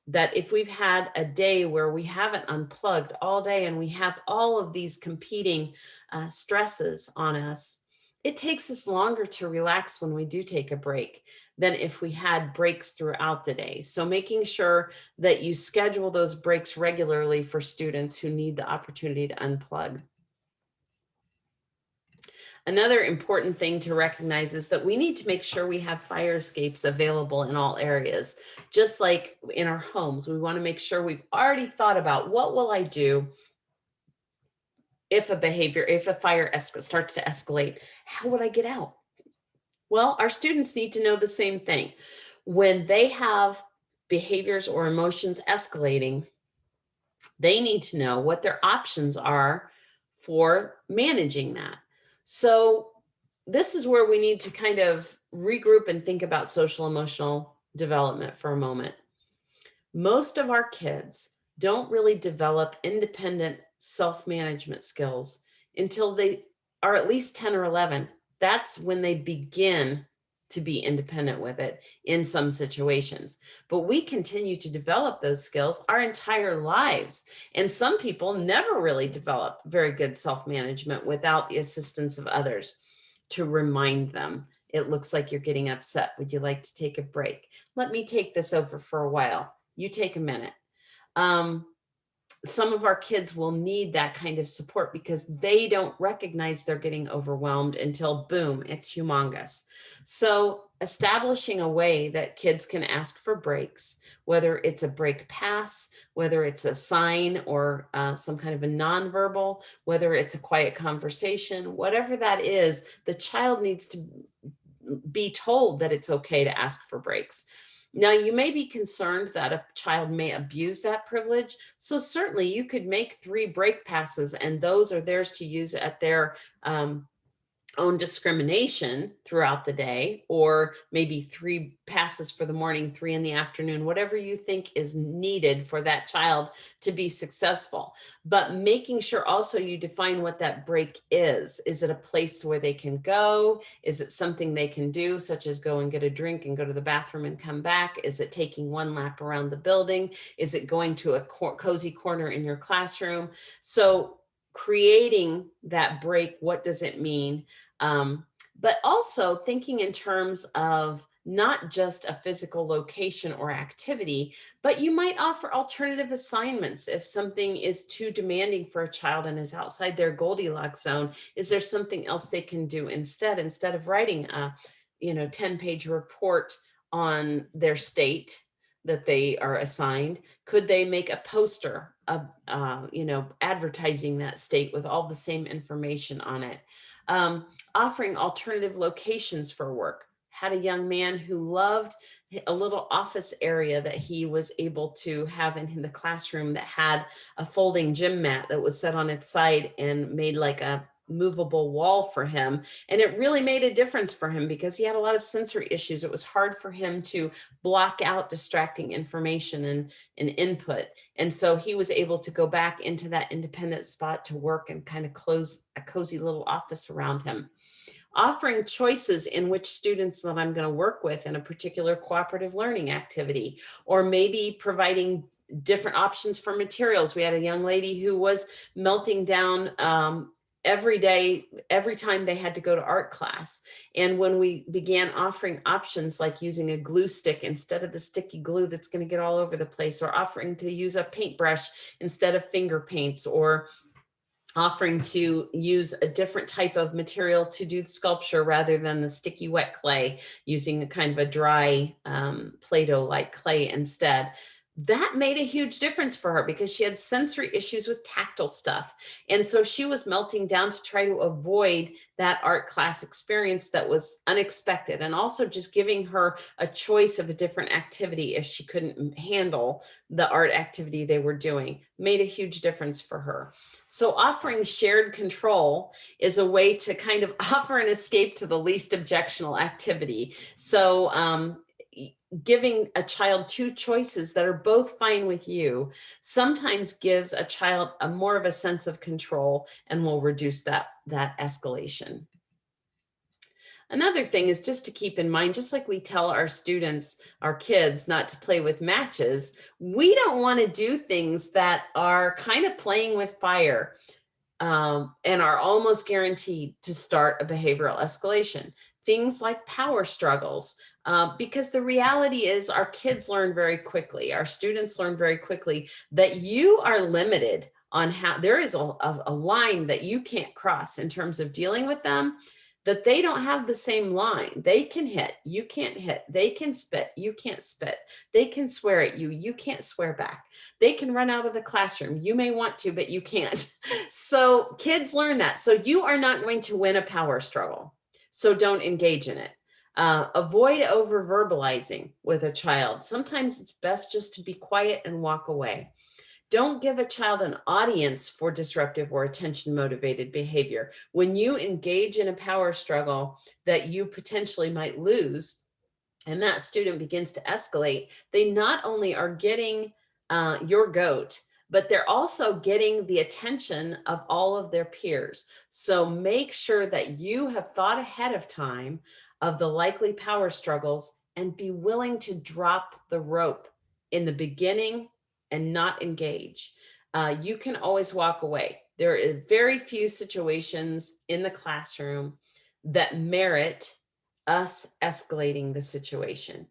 That if we've had a day where we haven't unplugged all day and we have all of these competing stresses on us, it takes us longer to relax when we do take a break than if we had breaks throughout the day. So making sure that you schedule those breaks regularly for students who need the opportunity to unplug. Another important thing to recognize is that we need to make sure we have fire escapes available in all areas. Just like in our homes, we want to make sure we've already thought about what will I do if a fire starts to escalate, how would I get out? Well, our students need to know the same thing. When they have behaviors or emotions escalating, they need to know what their options are for managing that. So this is where we need to kind of regroup and think about social emotional development for a moment. Most of our kids don't really develop independent self-management skills until they are at least 10 or 11. That's when they begin to be independent with it in some situations. But we continue to develop those skills our entire lives. And some people never really develop very good self-management without the assistance of others to remind them, it looks like you're getting upset. Would you like to take a break? Let me take this over for a while. You take a minute. Some of our kids will need that kind of support because they don't recognize they're getting overwhelmed until boom, it's humongous. So establishing a way that kids can ask for breaks, whether it's a break pass, whether it's a sign or some kind of a nonverbal, whether it's a quiet conversation, whatever that is, the child needs to be told that it's okay to ask for breaks. Now, you may be concerned that a child may abuse that privilege. So certainly you could make 3 break passes and those are theirs to use at their own discrimination throughout the day, or maybe 3 passes for the morning, 3 in the afternoon, whatever you think is needed for that child to be successful. But making sure also you define what that break is. Is it a place where they can go? Is it something they can do, such as go and get a drink and go to the bathroom and come back? Is it taking one lap around the building? Is it going to a cozy corner in your classroom? So creating that break, what does it mean? But also thinking in terms of not just a physical location or activity, but you might offer alternative assignments. If something is too demanding for a child and is outside their Goldilocks zone, is there something else they can do instead of writing a 10-page report on their state that they are assigned? Could they make a poster advertising that state with all the same information on it? Offering alternative locations for work. Had a young man who loved a little office area that he was able to have in the classroom that had a folding gym mat that was set on its side and made like a movable wall for him. And it really made a difference for him because he had a lot of sensory issues. It was hard for him to block out distracting information and input. And so he was able to go back into that independent spot to work and kind of close a cozy little office around him. Offering choices in which students that I'm going to work with in a particular cooperative learning activity, or maybe providing different options for materials. We had a young lady who was melting down every day, every time they had to go to art class. And when we began offering options like using a glue stick instead of the sticky glue that's going to get all over the place, or offering to use a paintbrush instead of finger paints, or offering to use a different type of material to do sculpture rather than the sticky wet clay, using a kind of a dry Play-Doh like clay instead. That made a huge difference for her because she had sensory issues with tactile stuff. And so she was melting down to try to avoid that art class experience that was unexpected, and also just giving her a choice of a different activity if she couldn't handle the art activity they were doing. Made a huge difference for her. So offering shared control is a way to kind of offer an escape to the least objectionable activity. So giving a child two choices that are both fine with you sometimes gives a child a more of a sense of control and will reduce that escalation. Another thing is just to keep in mind, just like we tell our students, our kids, not to play with matches, we don't want to do things that are kind of playing with fire and are almost guaranteed to start a behavioral escalation. Things like power struggles, because the reality is our kids learn very quickly, our students learn very quickly that you are limited on how there is a line that you can't cross in terms of dealing with them, that they don't have the same line. They can hit, you can't hit. They can spit, you can't spit. They can swear at you, you can't swear back. They can run out of the classroom. You may want to, but you can't. So kids learn that. So you are not going to win a power struggle. So don't engage in it. Avoid over verbalizing with a child. Sometimes it's best just to be quiet and walk away. Don't give a child an audience for disruptive or attention motivated behavior. When you engage in a power struggle that you potentially might lose, and that student begins to escalate, they not only are getting your goat, but they're also getting the attention of all of their peers. So make sure that you have thought ahead of time of the likely power struggles and be willing to drop the rope in the beginning and not engage. You can always walk away. There are very few situations in the classroom that merit us escalating the situation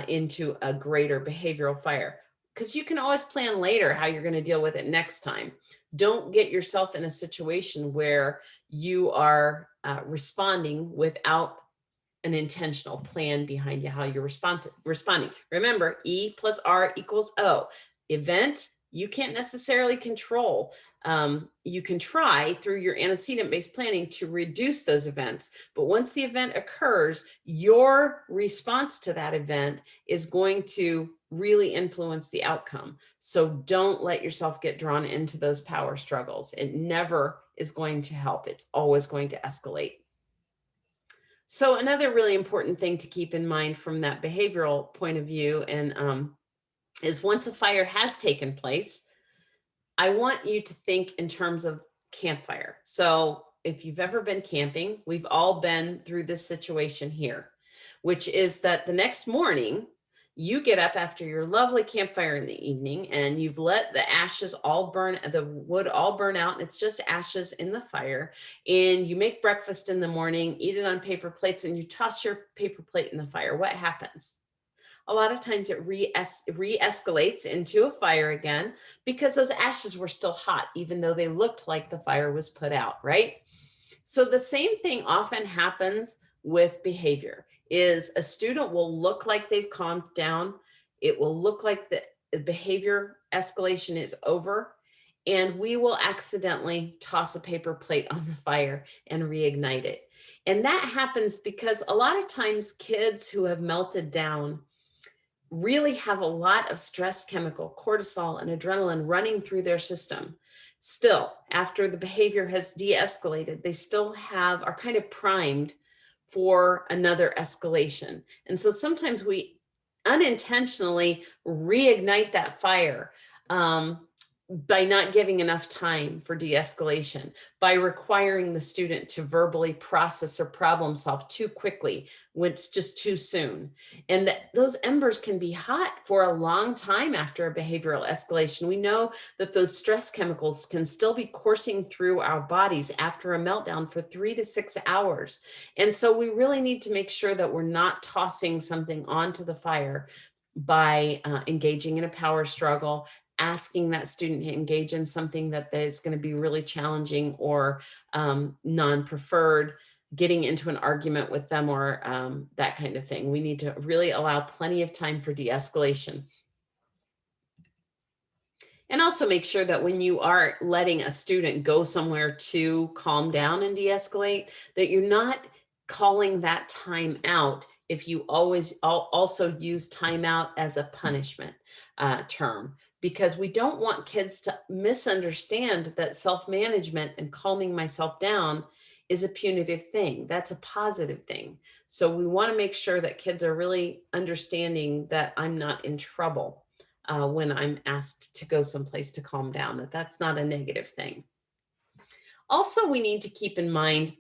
into a greater behavioral fire, because you can always plan later how you're going to deal with it next time. Don't get yourself in a situation where you are responding without an intentional plan behind you, how you're responding. Remember, E plus R equals O. Event, you can't necessarily control. You can try through your antecedent-based planning to reduce those events. But once the event occurs, your response to that event is going to really influence the outcome. So don't let yourself get drawn into those power struggles. It never is going to help. It's always going to escalate. So another really important thing to keep in mind from that behavioral point of view and is once a fire has taken place, I want you to think in terms of campfire. So if you've ever been camping, we've all been through this situation here, which is that the next morning, you get up after your lovely campfire in the evening and you've let the ashes all burn, the wood all burn out, and it's just ashes in the fire. And you make breakfast in the morning, eat it on paper plates, and you toss your paper plate in the fire. What happens? A lot of times it re-escalates into a fire again because those ashes were still hot, even though they looked like the fire was put out, right? So the same thing often happens with behavior is a student will look like they've calmed down. It will look like the behavior escalation is over, and we will accidentally toss a paper plate on the fire and reignite it. And that happens because a lot of times kids who have melted down really have a lot of stress chemical, cortisol and adrenaline running through their system. Still, after the behavior has de-escalated, they still are kind of primed for another escalation. And so sometimes we unintentionally reignite that fire by not giving enough time for de-escalation, by requiring the student to verbally process or problem solve too quickly when it's just too soon. And those embers can be hot for a long time after a behavioral escalation. We know that those stress chemicals can still be coursing through our bodies after a meltdown for 3 to 6 hours. And so we really need to make sure that we're not tossing something onto the fire by engaging in a power struggle, asking that student to engage in something that is going to be really challenging or non-preferred, getting into an argument with them or that kind of thing. We need to really allow plenty of time for de-escalation. And also make sure that when you are letting a student go somewhere to calm down and de-escalate, that you're not calling that time out if you always also use timeout as a punishment term, because we don't want kids to misunderstand that self-management and calming myself down is a punitive thing. That's a positive thing. So we want to make sure that kids are really understanding that I'm not in trouble when I'm asked to go someplace to calm down, that's not a negative thing. Also, we need to keep in mind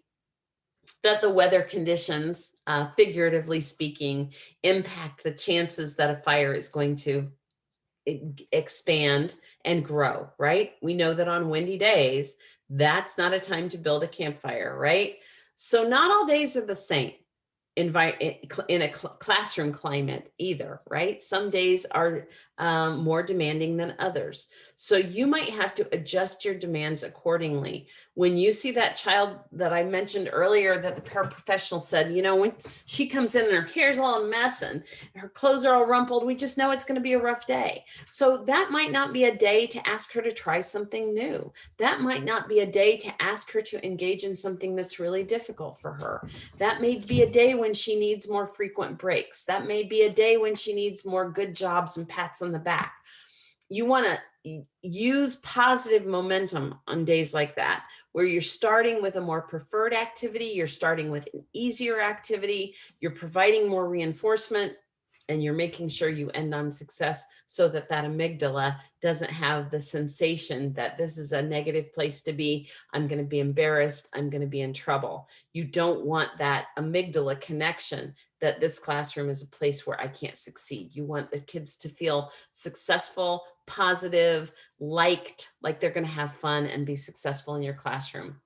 that the weather conditions, figuratively speaking, impact the chances that a fire is going to expand and grow, right? We know that on windy days, that's not a time to build a campfire, right? So not all days are the same in a classroom climate either, right? Some days are more demanding than others. So you might have to adjust your demands accordingly. When you see that child that I mentioned earlier that the paraprofessional said, you know, when she comes in and her hair's all a mess and her clothes are all rumpled, we just know it's going to be a rough day. So that might not be a day to ask her to try something new. That might not be a day to ask her to engage in something that's really difficult for her. That may be a day when she needs more frequent breaks. That may be a day when she needs more good jobs and pats on the back. You want to use positive momentum on days like that, where you're starting with a more preferred activity, you're starting with an easier activity, you're providing more reinforcement, and you're making sure you end on success so that that amygdala doesn't have the sensation that this is a negative place to be. I'm going to be embarrassed. I'm going to be in trouble. You don't want that amygdala connection that this classroom is a place where I can't succeed. You want the kids to feel successful, positive, liked, like they're going to have fun and be successful in your classroom.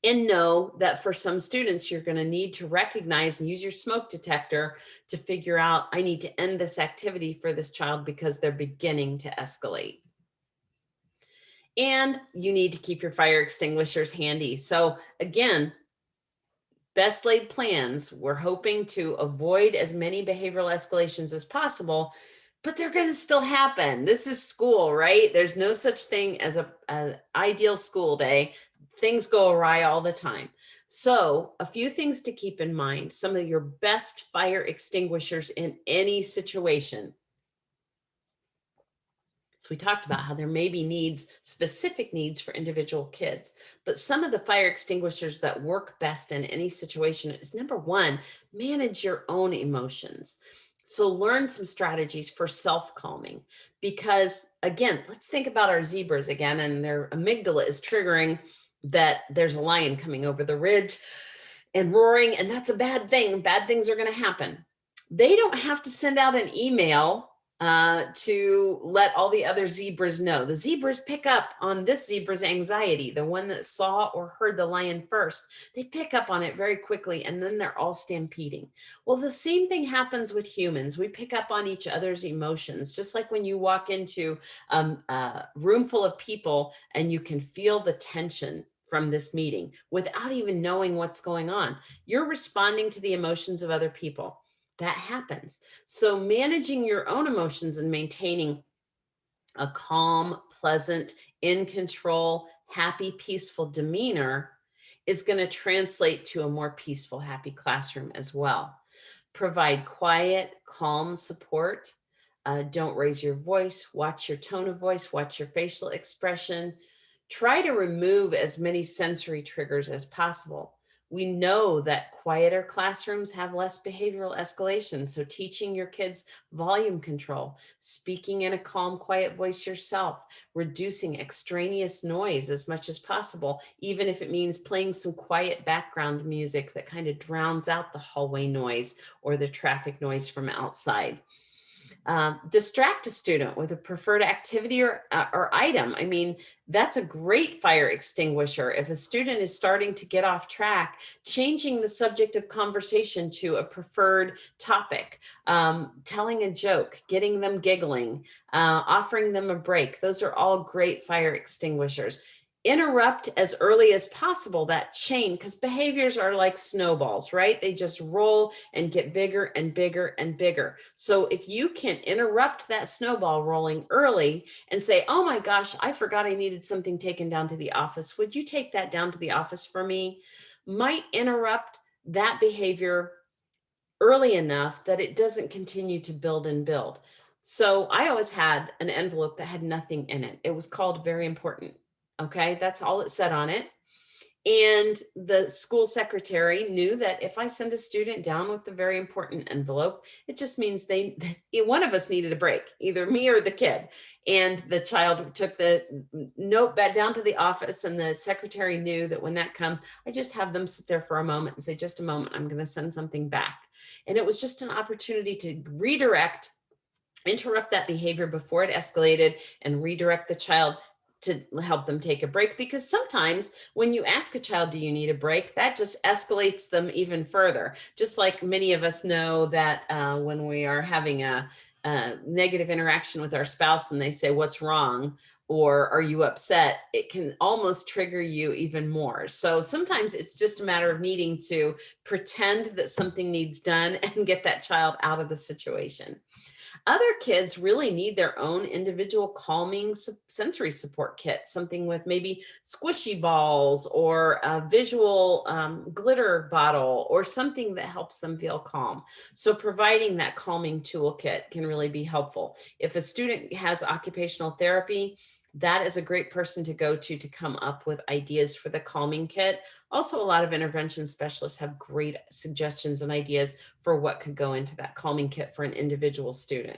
And know that for some students, you're going to need to recognize and use your smoke detector to figure out, I need to end this activity for this child because they're beginning to escalate. And you need to keep your fire extinguishers handy. So again, best laid plans, we're hoping to avoid as many behavioral escalations as possible, but they're going to still happen. This is school, right? There's no such thing as an ideal school day. Things go awry all the time. So a few things to keep in mind, some of your best fire extinguishers in any situation. So we talked about how there may be needs, specific needs for individual kids, but some of the fire extinguishers that work best in any situation is number one, manage your own emotions. So learn some strategies for self-calming because again, let's think about our zebras again, and their amygdala is triggering that there's a lion coming over the ridge and roaring, and that's a bad thing. Bad things are going to happen. They don't have to send out an email to let all the other zebras know. The zebras pick up on this zebra's anxiety, the one that saw or heard the lion first. They pick up on it very quickly, and then they're all stampeding. Well, the same thing happens with humans. We pick up on each other's emotions, just like when you walk into a room full of people and you can feel the tension from this meeting without even knowing what's going on. You're responding to the emotions of other people. That happens. So managing your own emotions and maintaining a calm, pleasant, in control, happy, peaceful demeanor is going to translate to a more peaceful, happy classroom as well. Provide quiet, calm support. Don't raise your voice. Watch your tone of voice. Watch your facial expression. Try to remove as many sensory triggers as possible. We know that quieter classrooms have less behavioral escalation. So teaching your kids volume control, speaking in a calm, quiet voice yourself, reducing extraneous noise as much as possible, even if it means playing some quiet background music that kind of drowns out the hallway noise or the traffic noise from outside. Distract a student with a preferred activity or item. I mean, that's a great fire extinguisher. If a student is starting to get off track, changing the subject of conversation to a preferred topic, telling a joke, getting them giggling, offering them a break. Those are all great fire extinguishers. Interrupt as early as possible that chain, because behaviors are like snowballs, right? They just roll and get bigger and bigger and bigger. So if you can interrupt that snowball rolling early and say, oh my gosh, I forgot I needed something taken down to the office. Would you take that down to the office for me? Might interrupt that behavior early enough that it doesn't continue to build and build. So I always had an envelope that had nothing in it. It was called very important. Okay, that's all it said on it. And the school secretary knew that if I send a student down with the very important envelope, it just means one of us needed a break, either me or the kid. And the child took the note back down to the office, and the secretary knew that when that comes, I just have them sit there for a moment and say, just a moment, I'm going to send something back. And it was just an opportunity to interrupt that behavior before it escalated and redirect the child to help them take a break. Because sometimes when you ask a child, do you need a break? That just escalates them even further. Just like many of us know that when we are having a negative interaction with our spouse and they say, what's wrong? Or are you upset? It can almost trigger you even more. So sometimes it's just a matter of needing to pretend that something needs done and get that child out of the situation. Other kids really need their own individual calming sensory support kit, something with maybe squishy balls or a visual glitter bottle or something that helps them feel calm. So providing that calming toolkit can really be helpful. If a student has occupational therapy, that is a great person to go to come up with ideas for the calming kit. Also, a lot of intervention specialists have great suggestions and ideas for what could go into that calming kit for an individual student.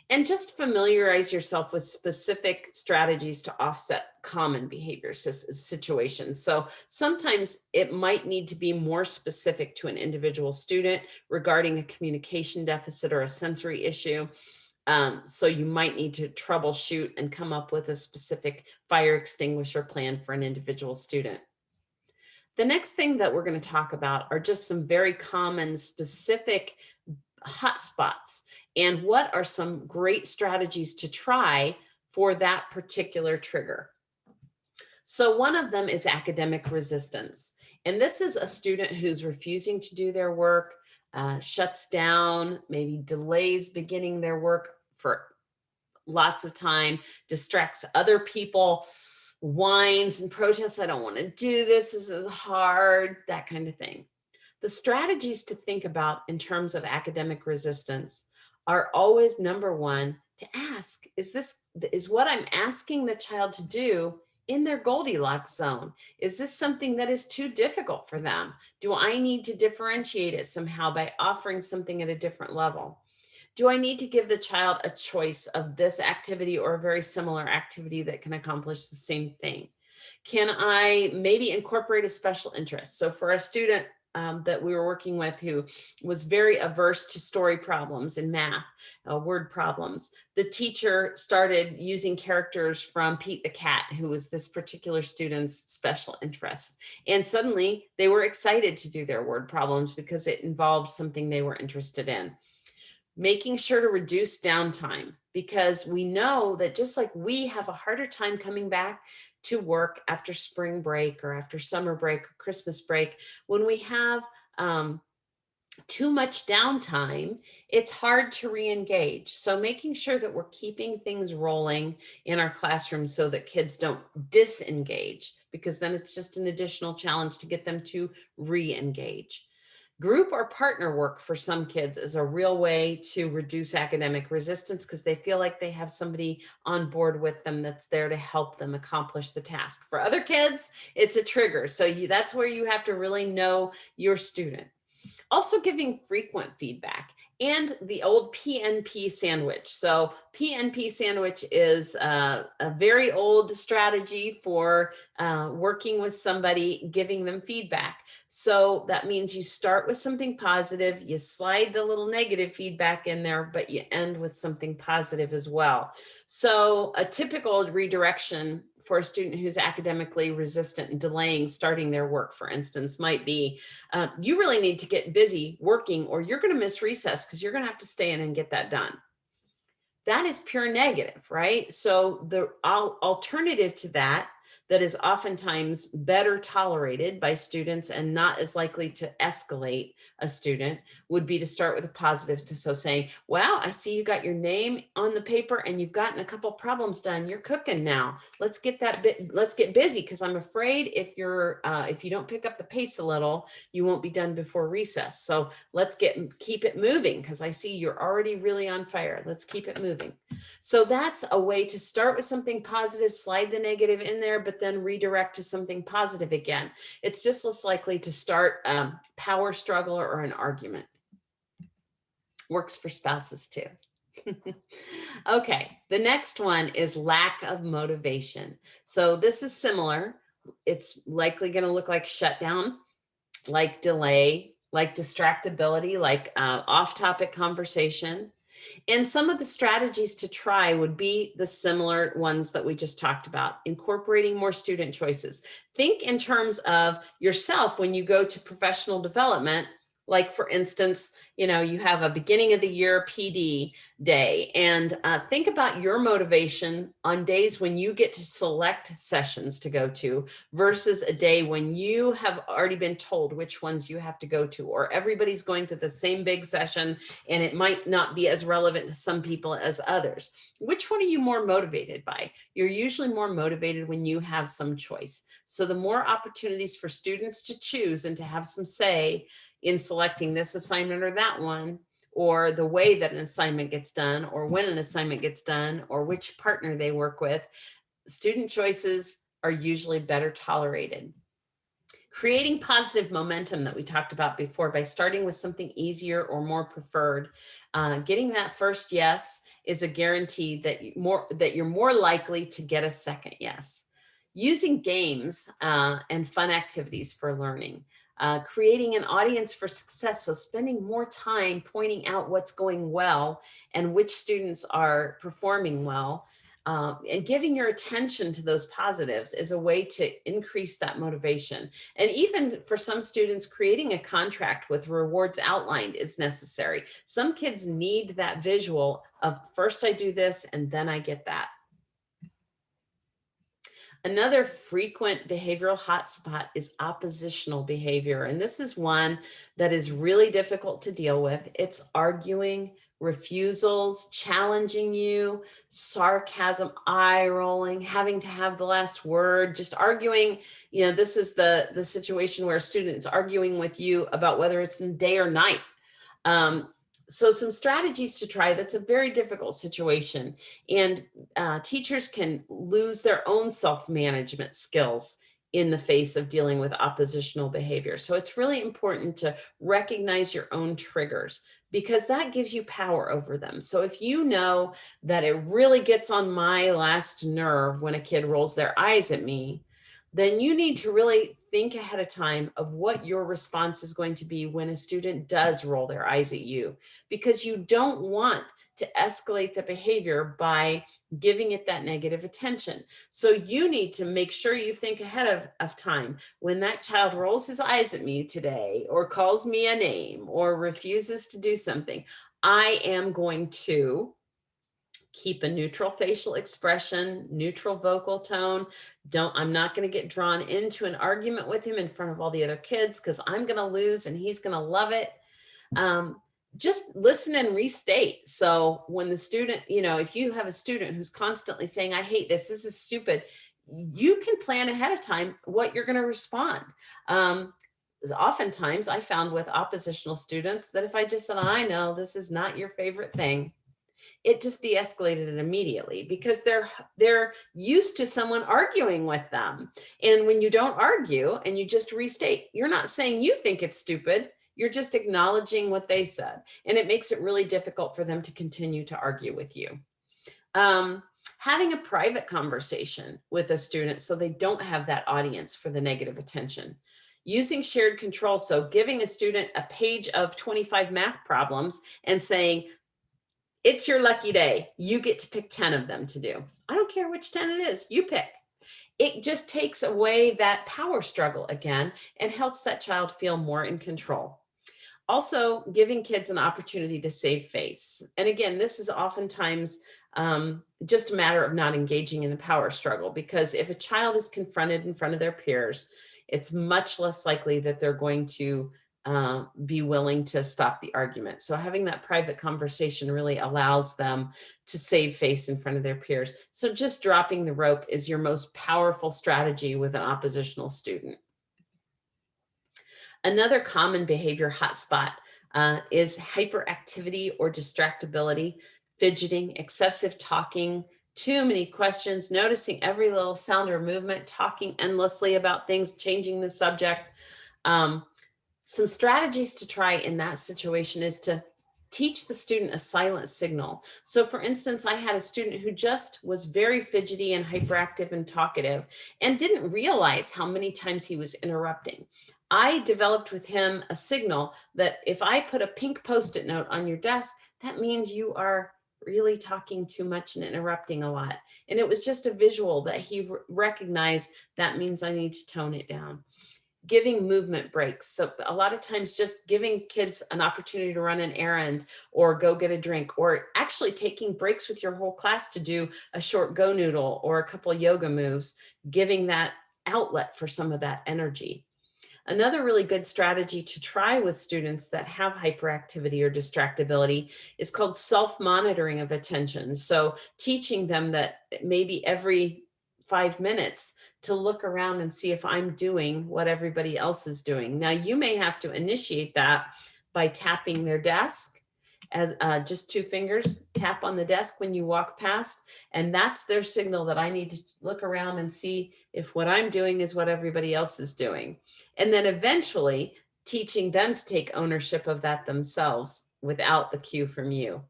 And just familiarize yourself with specific strategies to offset common behavior situations. So sometimes it might need to be more specific to an individual student regarding a communication deficit or a sensory issue. So you might need to troubleshoot and come up with a specific fire extinguisher plan for an individual student. The next thing that we're going to talk about are just some very common specific hotspots and what are some great strategies to try for that particular trigger. So one of them is academic resistance. And this is a student who's refusing to do their work, shuts down, maybe delays beginning their work for lots of time, distracts other people, whines and protests, I don't want to do this, this is hard, that kind of thing. The strategies to think about in terms of academic resistance are always, number one, to ask, is what I'm asking the child to do in their Goldilocks zone? Is this something that is too difficult for them? Do I need to differentiate it somehow by offering something at a different level? Do I need to give the child a choice of this activity or a very similar activity that can accomplish the same thing? Can I maybe incorporate a special interest? So for a student that we were working with who was very averse to story problems in math, word problems, the teacher started using characters from Pete the Cat, who was this particular student's special interest. And suddenly they were excited to do their word problems because it involved something they were interested in. Making sure to reduce downtime, because we know that just like we have a harder time coming back to work after spring break or after summer break or Christmas break, when we have too much downtime, it's hard to re-engage. So making sure that we're keeping things rolling in our classrooms so that kids don't disengage, because then it's just an additional challenge to get them to re-engage. Group or partner work for some kids is a real way to reduce academic resistance because they feel like they have somebody on board with them that's there to help them accomplish the task. For other kids, it's a trigger. So that's where you have to really know your student. Also giving frequent feedback, and the old PNP sandwich. So PNP sandwich is a very old strategy for working with somebody, giving them feedback. So that means you start with something positive, you slide the little negative feedback in there, but you end with something positive as well. So a typical redirection for a student who's academically resistant and delaying starting their work, for instance, might be, you really need to get busy working or you're going to miss recess because you're going to have to stay in and get that done. That is pure negative, right? So the alternative to that is oftentimes better tolerated by students and not as likely to escalate a student would be to start with a positive. So saying, wow, I see you got your name on the paper and you've gotten a couple problems done. You're cooking now. Let's get let's get busy, because I'm afraid if you don't pick up the pace a little, you won't be done before recess. So let's keep it moving, because I see you're already really on fire. Let's keep it moving. So that's a way to start with something positive, slide the negative in there, but then redirect to something positive again. It's just less likely to start a power struggle or an argument. Works for spouses too. Okay, the next one is lack of motivation. So this is similar. It's likely going to look like shutdown, like delay, like distractibility, like off-topic conversation. And some of the strategies to try would be the similar ones that we just talked about, incorporating more student choices. Think in terms of yourself when you go to professional development. Like, for instance, you have a beginning of the year PD day, and think about your motivation on days when you get to select sessions to go to versus a day when you have already been told which ones you have to go to, or everybody's going to the same big session and it might not be as relevant to some people as others. Which one are you more motivated by? You're usually more motivated when you have some choice. So the more opportunities for students to choose and to have some say in selecting this assignment or that one, or the way that an assignment gets done, or when an assignment gets done, or which partner they work with, student choices are usually better tolerated. Creating positive momentum that we talked about before by starting with something easier or more preferred. Getting that first yes is a guarantee that you're more likely to get a second yes. Using games and fun activities for learning. Creating an audience for success, so spending more time pointing out what's going well and which students are performing well, and giving your attention to those positives is a way to increase that motivation. And even for some students, creating a contract with rewards outlined is necessary. Some kids need that visual of first I do this and then I get that. Another frequent behavioral hotspot is oppositional behavior. And this is one that is really difficult to deal with. It's arguing, refusals, challenging you, sarcasm, eye rolling, having to have the last word, just arguing. This is the situation where a student is arguing with you about whether it's in day or night. So some strategies to try. That's a very difficult situation, and teachers can lose their own self-management skills in the face of dealing with oppositional behavior. So it's really important to recognize your own triggers, because that gives you power over them. So if you know that it really gets on my last nerve when a kid rolls their eyes at me, then you need to really think ahead of time of what your response is going to be when a student does roll their eyes at you, because you don't want to escalate the behavior by giving it that negative attention. So you need to make sure you think ahead of time. When that child rolls his eyes at me today, or calls me a name, or refuses to do something, I am going to keep a neutral facial expression, neutral vocal tone. I'm not going to get drawn into an argument with him in front of all the other kids, because I'm going to lose and he's going to love it. Just listen and restate. So when the student, if you have a student who's constantly saying, I hate this is stupid, you can plan ahead of time what you're going to respond. Oftentimes I found with oppositional students that if I just said, I know this is not your favorite thing, it just de-escalated it immediately, because they're used to someone arguing with them. And when you don't argue and you just restate, you're not saying you think it's stupid, you're just acknowledging what they said. And it makes it really difficult for them to continue to argue with you. Having a private conversation with a student so they don't have that audience for the negative attention. Using shared control, so giving a student a page of 25 math problems and saying, it's your lucky day. You get to pick 10 of them to do. I don't care which 10 it is, you pick. It just takes away that power struggle again and helps that child feel more in control. Also, giving kids an opportunity to save face. And again, this is oftentimes just a matter of not engaging in a power struggle, because if a child is confronted in front of their peers, it's much less likely that they're going to be willing to stop the argument. So having that private conversation really allows them to save face in front of their peers. So just dropping the rope is your most powerful strategy with an oppositional student. Another common behavior hotspot is hyperactivity or distractibility, fidgeting, excessive talking, too many questions, noticing every little sound or movement, talking endlessly about things, changing the subject. Some strategies to try in that situation is to teach the student a silent signal. So for instance, I had a student who just was very fidgety and hyperactive and talkative and didn't realize how many times he was interrupting. I developed with him a signal that if I put a pink Post-it note on your desk, that means you are really talking too much and interrupting a lot. And it was just a visual that he recognized that means I need to tone it down. Giving movement breaks. So a lot of times just giving kids an opportunity to run an errand or go get a drink, or actually taking breaks with your whole class to do a short go noodle or a couple of yoga moves, giving that outlet for some of that energy. Another really good strategy to try with students that have hyperactivity or distractibility is called self-monitoring of attention. So teaching them that maybe every 5 minutes to look around and see if I'm doing what everybody else is doing. Now, you may have to initiate that by tapping their desk, as just 2 fingers, tap on the desk when you walk past. And that's their signal that I need to look around and see if what I'm doing is what everybody else is doing. And then eventually teaching them to take ownership of that themselves without the cue from you.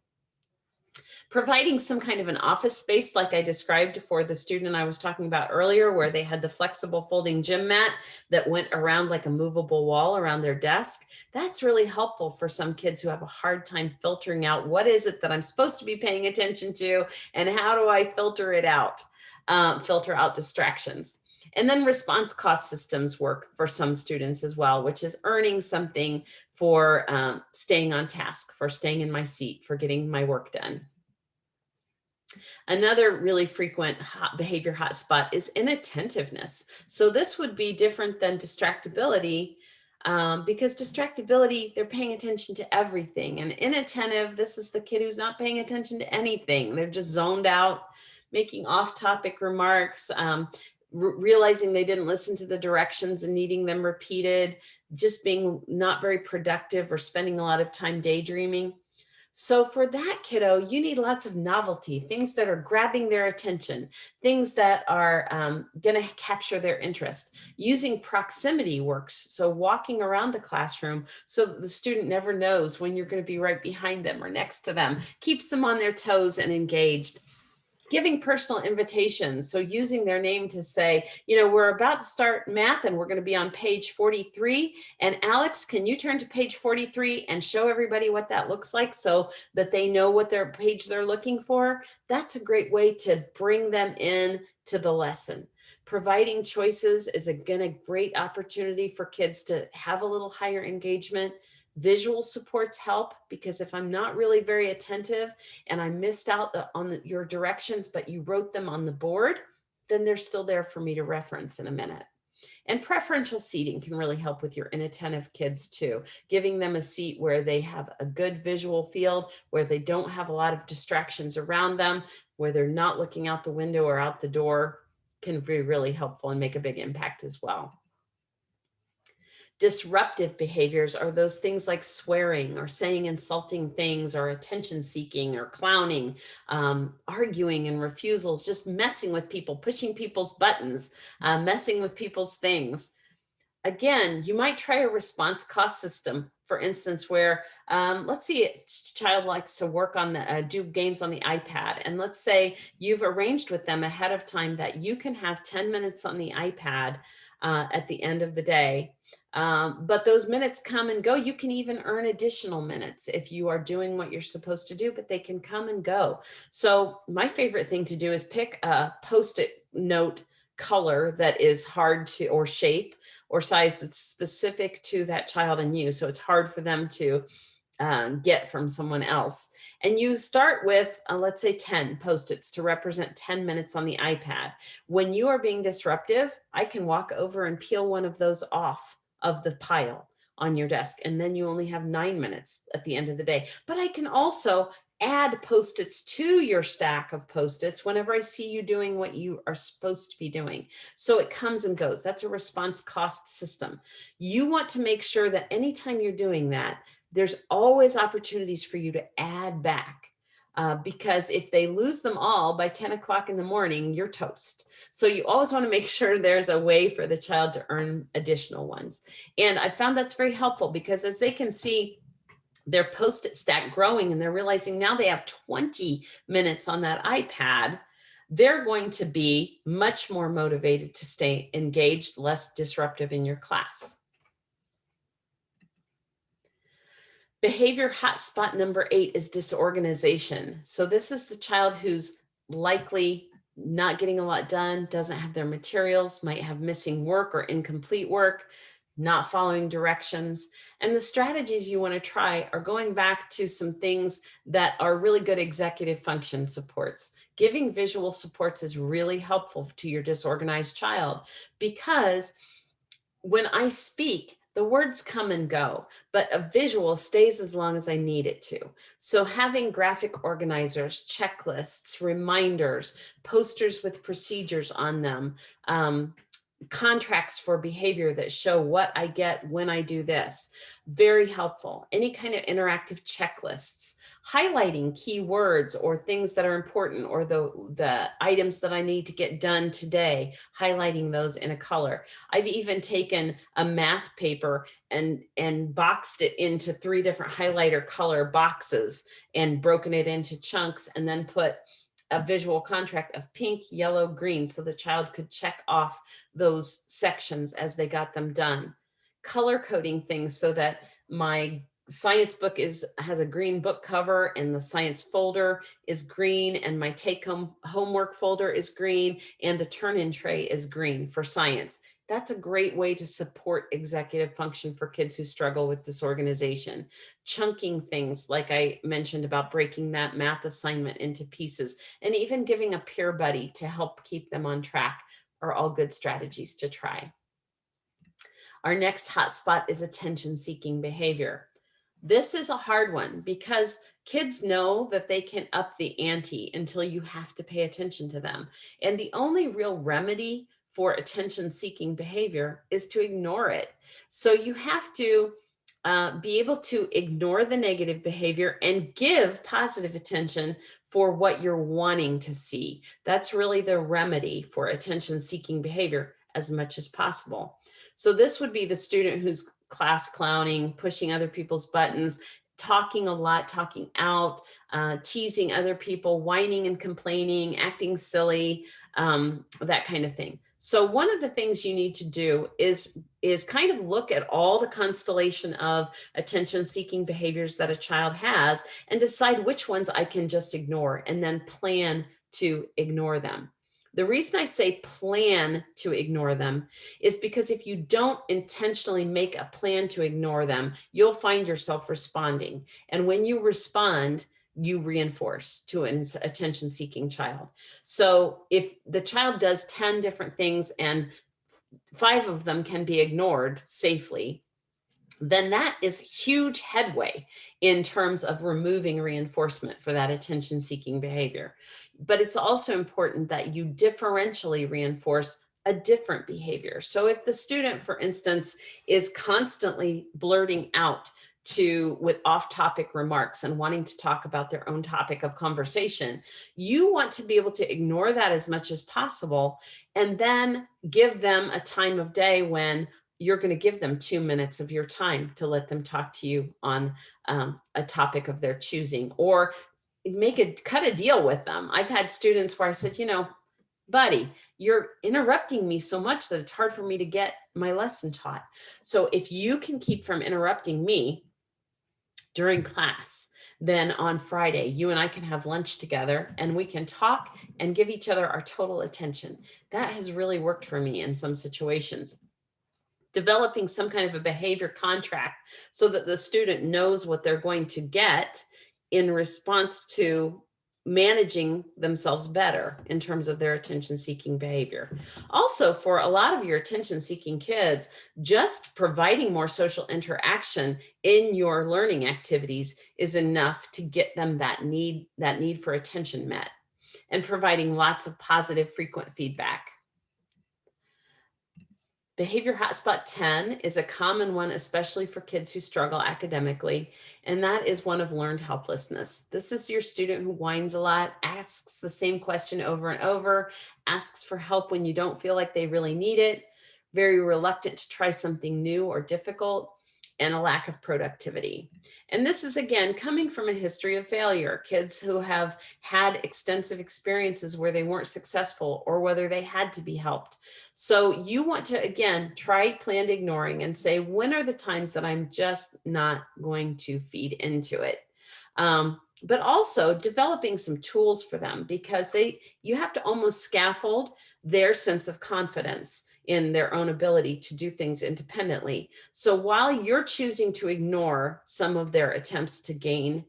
Providing some kind of an office space like I described for the student I was talking about earlier, where they had the flexible folding gym mat that went around like a movable wall around their desk. That's really helpful for some kids who have a hard time filtering out what is it that I'm supposed to be paying attention to and how do I filter it out, filter out distractions. And then response cost systems work for some students as well, which is earning something for staying on task, for staying in my seat, for getting my work done. Another really frequent behavior hotspot is inattentiveness. So this would be different than distractibility, because distractibility, they're paying attention to everything. And inattentive, this is the kid who's not paying attention to anything. They're just zoned out, making off-topic remarks, realizing they didn't listen to the directions and needing them repeated, just being not very productive or spending a lot of time daydreaming. So for that kiddo, you need lots of novelty, things that are grabbing their attention, things that are going to capture their interest. Using proximity works. So walking around the classroom so that the student never knows when you're going to be right behind them or next to them, keeps them on their toes and engaged. Giving personal invitations. So using their name to say, we're about to start math and we're going to be on page 43. And Alex, can you turn to page 43 and show everybody what that looks like so that they know what their page they're looking for? That's a great way to bring them in to the lesson. Providing choices is again a great opportunity for kids to have a little higher engagement. Visual supports help, because if I'm not really very attentive and I missed out on your directions, but you wrote them on the board, then they're still there for me to reference in a minute. And preferential seating can really help with your inattentive kids too. Giving them a seat where they have a good visual field, where they don't have a lot of distractions around them, where they're not looking out the window or out the door, can be really helpful and make a big impact as well. Disruptive behaviors are those things like swearing or saying insulting things or attention seeking or clowning, arguing and refusals, just messing with people, pushing people's buttons, messing with people's things. Again, you might try a response cost system, for instance, where let's see, a child likes to work on the do games on the iPad, and let's say you've arranged with them ahead of time that you can have 10 minutes on the iPad at the end of the day. But those minutes come and go. You can even earn additional minutes if you are doing what you're supposed to do, but they can come and go. So my favorite thing to do is pick a Post-it note color that is hard to, or shape or size that's specific to that child and you. So it's hard for them to get from someone else. And you start with, let's say 10 Post-its to represent 10 minutes on the iPad. When you are being disruptive, I can walk over and peel one of those off of the pile on your desk. And then you only have 9 minutes at the end of the day. But I can also add Post-its to your stack of Post-its whenever I see you doing what you are supposed to be doing. So it comes and goes. That's a response cost system. You want to make sure that anytime you're doing that, there's always opportunities for you to add back. Because if they lose them all by 10 o'clock in the morning, you're toast. So you always want to make sure there's a way for the child to earn additional ones. And I found that's very helpful, because as they can see their Post-it stack growing and they're realizing now they have 20 minutes on that iPad, they're going to be much more motivated to stay engaged, less disruptive in your class. Behavior hotspot number 8 is disorganization. So this is the child who's likely not getting a lot done, doesn't have their materials, might have missing work or incomplete work, not following directions. And the strategies you want to try are going back to some things that are really good executive function supports. Giving visual supports is really helpful to your disorganized child, because when I speak, the words come and go, but a visual stays as long as I need it to. So having graphic organizers, checklists, reminders, posters with procedures on them, contracts for behavior that show what I get when I do this, very helpful. Any kind of interactive checklists, highlighting key words or things that are important, or the items that I need to get done today, highlighting those in a color. I've even taken a math paper and boxed it into 3 different highlighter color boxes and broken it into chunks, and then put a visual contract of pink, yellow, green, so the child could check off those sections as they got them done. Color coding things so that my science book has a green book cover and the science folder is green, and my take-home homework folder is green, and the turn-in tray is green for science. That's a great way to support executive function for kids who struggle with disorganization. Chunking things, like I mentioned about breaking that math assignment into pieces, and even giving a peer buddy to help keep them on track, are all good strategies to try. Our next hotspot is attention-seeking behavior. This is a hard one, because kids know that they can up the ante until you have to pay attention to them. And the only real remedy for attention-seeking behavior is to ignore it. So you have to be able to ignore the negative behavior and give positive attention for what you're wanting to see. That's really the remedy for attention seeking behavior as much as possible. So this would be the student who's class clowning, pushing other people's buttons, talking a lot, talking out, teasing other people, whining and complaining, acting silly, that kind of thing. So one of the things you need to do is kind of look at all the constellation of attention seeking behaviors that a child has and decide which ones I can just ignore and then plan to ignore them. The reason I say plan to ignore them is because if you don't intentionally make a plan to ignore them, you'll find yourself responding. And when you respond, you reinforce to an attention seeking child. So if the child does 10 different things and 5 of them can be ignored safely, then that is huge headway in terms of removing reinforcement for that attention seeking behavior. But it's also important that you differentially reinforce a different behavior. So if the student, for instance, is constantly blurting out with off-topic remarks and wanting to talk about their own topic of conversation, you want to be able to ignore that as much as possible and then give them a time of day when you're going to give them 2 minutes of your time to let them talk to you on a topic of their choosing, or cut a deal with them. I've had students where I said, buddy, you're interrupting me so much that it's hard for me to get my lesson taught. So if you can keep from interrupting me during class, then on Friday, you and I can have lunch together and we can talk and give each other our total attention. That has really worked for me in some situations. Developing some kind of a behavior contract so that the student knows what they're going to get in response to managing themselves better in terms of their attention seeking behavior. Also, for a lot of your attention seeking kids, just providing more social interaction in your learning activities is enough to get them that need for attention met, and providing lots of positive frequent feedback. Behavior hotspot 10 is a common one, especially for kids who struggle academically, and that is one of learned helplessness. This is your student who whines a lot, asks the same question over and over, asks for help when you don't feel like they really need it, very reluctant to try something new or difficult, and a lack of productivity. And this is, again, coming from a history of failure. Kids who have had extensive experiences where they weren't successful or whether they had to be helped. So you want to, again, try planned ignoring and say, when are the times that I'm just not going to feed into it? But also developing some tools for them, because you have to almost scaffold their sense of confidence in their own ability to do things independently. So while you're choosing to ignore some of their attempts to gain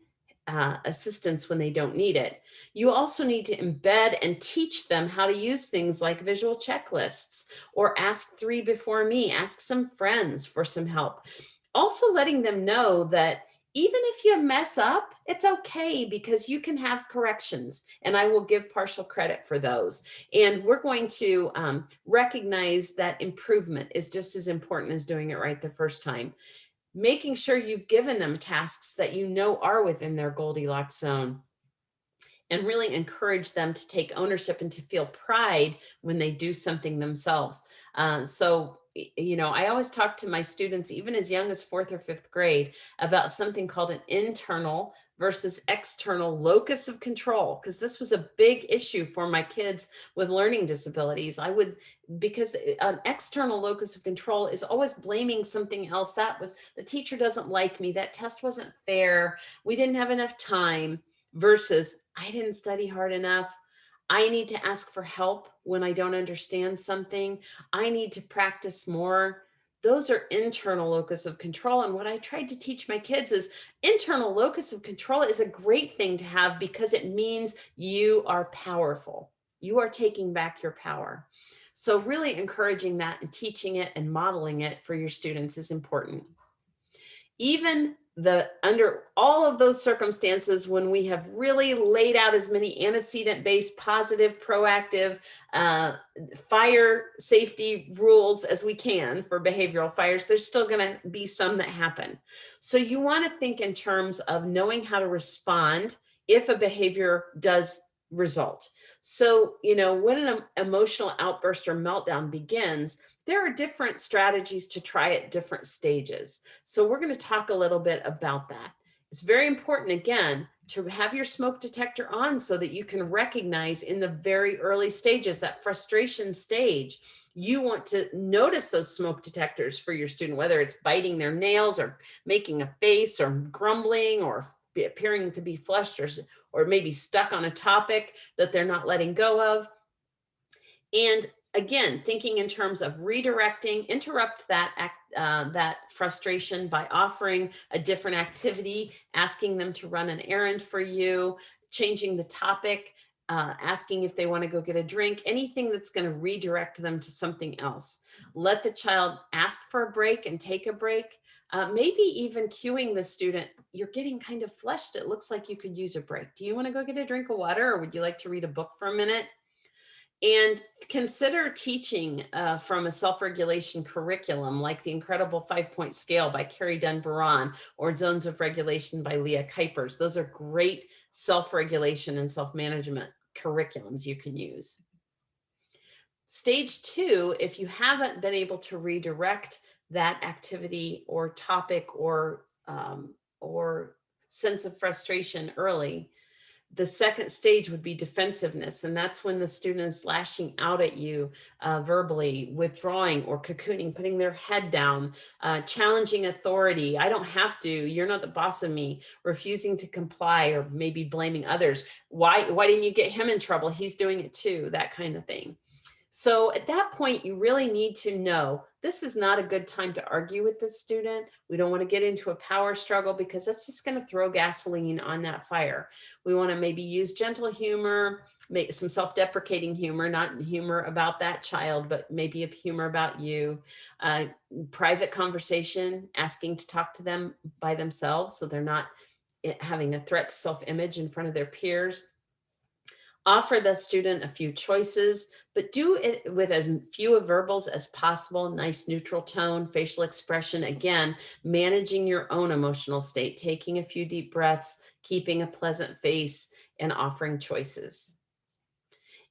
assistance when they don't need it, you also need to embed and teach them how to use things like visual checklists, or ask 3 before me, ask some friends for some help. Also letting them know that even if you mess up, it's okay, because you can have corrections and I will give partial credit for those. And we're going to recognize that improvement is just as important as doing it right the first time. Making sure you've given them tasks that you know are within their Goldilocks zone, and really encourage them to take ownership and to feel pride when they do something themselves. I always talk to my students, even as young as 4th or 5th grade, about something called an internal versus external locus of control, because this was a big issue for my kids with learning disabilities. Because an external locus of control is always blaming something else. That was, the teacher doesn't like me, that test wasn't fair, we didn't have enough time, versus I didn't study hard enough, I need to ask for help when I don't understand something, I need to practice more. Those are internal locus of control. And what I tried to teach my kids is internal locus of control is a great thing to have, because it means you are powerful. You are taking back your power. So really encouraging that and teaching it and modeling it for your students is important. Even under all of those circumstances, when we have really laid out as many antecedent-based, positive, proactive, fire safety rules as we can for behavioral fires, there's still going to be some that happen. So you want to think in terms of knowing how to respond if a behavior does result. So, when an emotional outburst or meltdown begins, there are different strategies to try at different stages. So we're going to talk a little bit about that. It's very important, again, to have your smoke detector on so that you can recognize in the very early stages, that frustration stage. You want to notice those smoke detectors for your student, whether it's biting their nails or making a face or grumbling or appearing to be flushed or maybe stuck on a topic that they're not letting go of. And again, thinking in terms of redirecting, interrupt that frustration by offering a different activity, asking them to run an errand for you, changing the topic, asking if they want to go get a drink, anything that's going to redirect them to something else. Let the child ask for a break and take a break. Maybe even cueing the student, you're getting kind of flushed. It looks like you could use a break. Do you want to go get a drink of water, or would you like to read a book for a minute? And consider teaching from a self-regulation curriculum like the Incredible 5-Point Scale by Carrie Dunn-Baron or Zones of Regulation by Leah Kuypers. Those are great self-regulation and self-management curriculums you can use. Stage 2, if you haven't been able to redirect that activity or topic or sense of frustration early, the second stage would be defensiveness. And that's when the student is lashing out at you verbally, withdrawing or cocooning, putting their head down, challenging authority. I don't have to, you're not the boss of me, refusing to comply, or maybe blaming others. Why didn't you get him in trouble? He's doing it too, that kind of thing. So at that point, you really need to know this is not a good time to argue with this student. We don't want to get into a power struggle because that's just going to throw gasoline on that fire. We want to maybe use gentle humor, make some self-deprecating humor, not humor about that child, but maybe a humor about you. Private conversation, asking to talk to them by themselves so they're not having a threat to self-image in front of their peers. Offer the student a few choices, but do it with as few verbals as possible. Nice neutral tone, facial expression. Again, managing your own emotional state, taking a few deep breaths, keeping a pleasant face, and offering choices.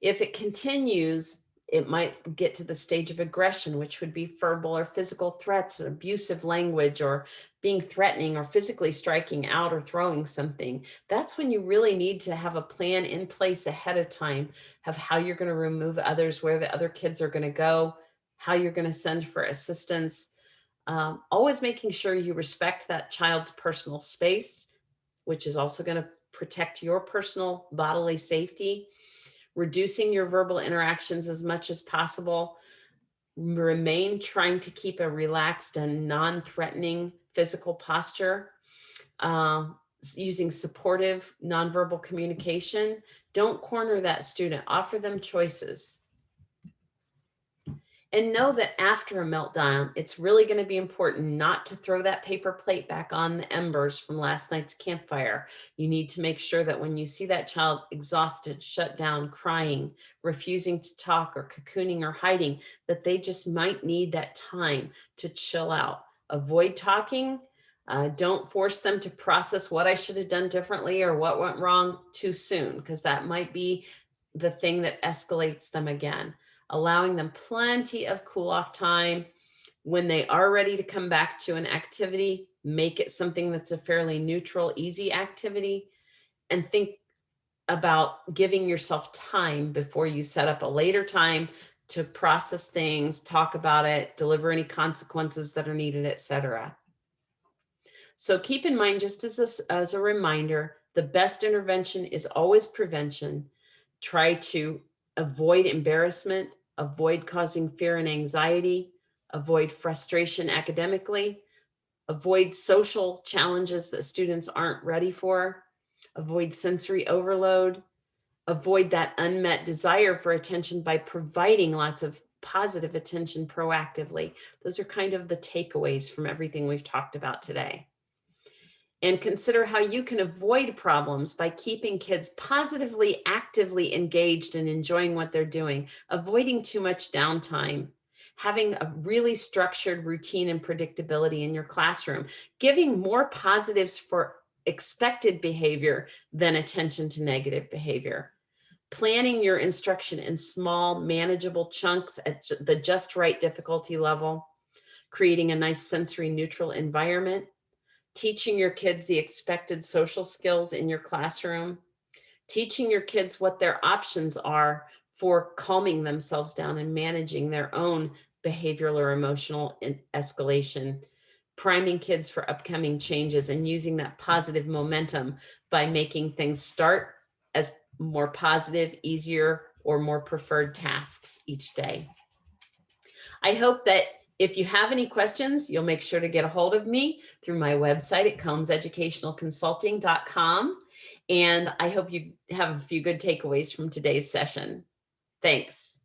If it continues, it might get to the stage of aggression, which would be verbal or physical threats, abusive language, or being threatening or physically striking out or throwing something. That's when you really need to have a plan in place ahead of time of how you're going to remove others, where the other kids are going to go, how you're going to send for assistance. Always making sure you respect that child's personal space, which is also going to protect your personal bodily safety. Reducing your verbal interactions as much as possible. Remain trying to keep a relaxed and non-threatening physical posture. Using supportive nonverbal communication. Don't corner that student. Offer them choices. And know that after a meltdown, it's really going to be important not to throw that paper plate back on the embers from last night's campfire. You need to make sure that when you see that child exhausted, shut down, crying, refusing to talk, or cocooning or hiding, that they just might need that time to chill out. Avoid talking. Don't force them to process what I should have done differently or what went wrong too soon, because that might be the thing that escalates them again. Allowing them plenty of cool off time. When they are ready to come back to an activity, make it something that's a fairly neutral, easy activity, and think about giving yourself time before you set up a later time to process things, talk about it, deliver any consequences that are needed, etc. So keep in mind, just as a reminder, the best intervention is always prevention. Try to avoid embarrassment, avoid causing fear and anxiety, avoid frustration academically, avoid social challenges that students aren't ready for, avoid sensory overload, avoid that unmet desire for attention by providing lots of positive attention proactively. Those are kind of the takeaways from everything we've talked about today. and consider how you can avoid problems by keeping kids positively, actively engaged and enjoying what they're doing, avoiding too much downtime, having a really structured routine and predictability in your classroom, giving more positives for expected behavior than attention to negative behavior, planning your instruction in small, manageable chunks at the just right difficulty level, creating a nice sensory neutral environment, teaching your kids the expected social skills in your classroom, teaching your kids what their options are for calming themselves down and managing their own behavioral or emotional escalation, priming kids for upcoming changes and using that positive momentum by making things start as more positive, easier, or more preferred tasks each day. I hope that if you have any questions, you'll make sure to get a hold of me through my website at combseducationalconsulting.com. And I hope you have a few good takeaways from today's session. Thanks.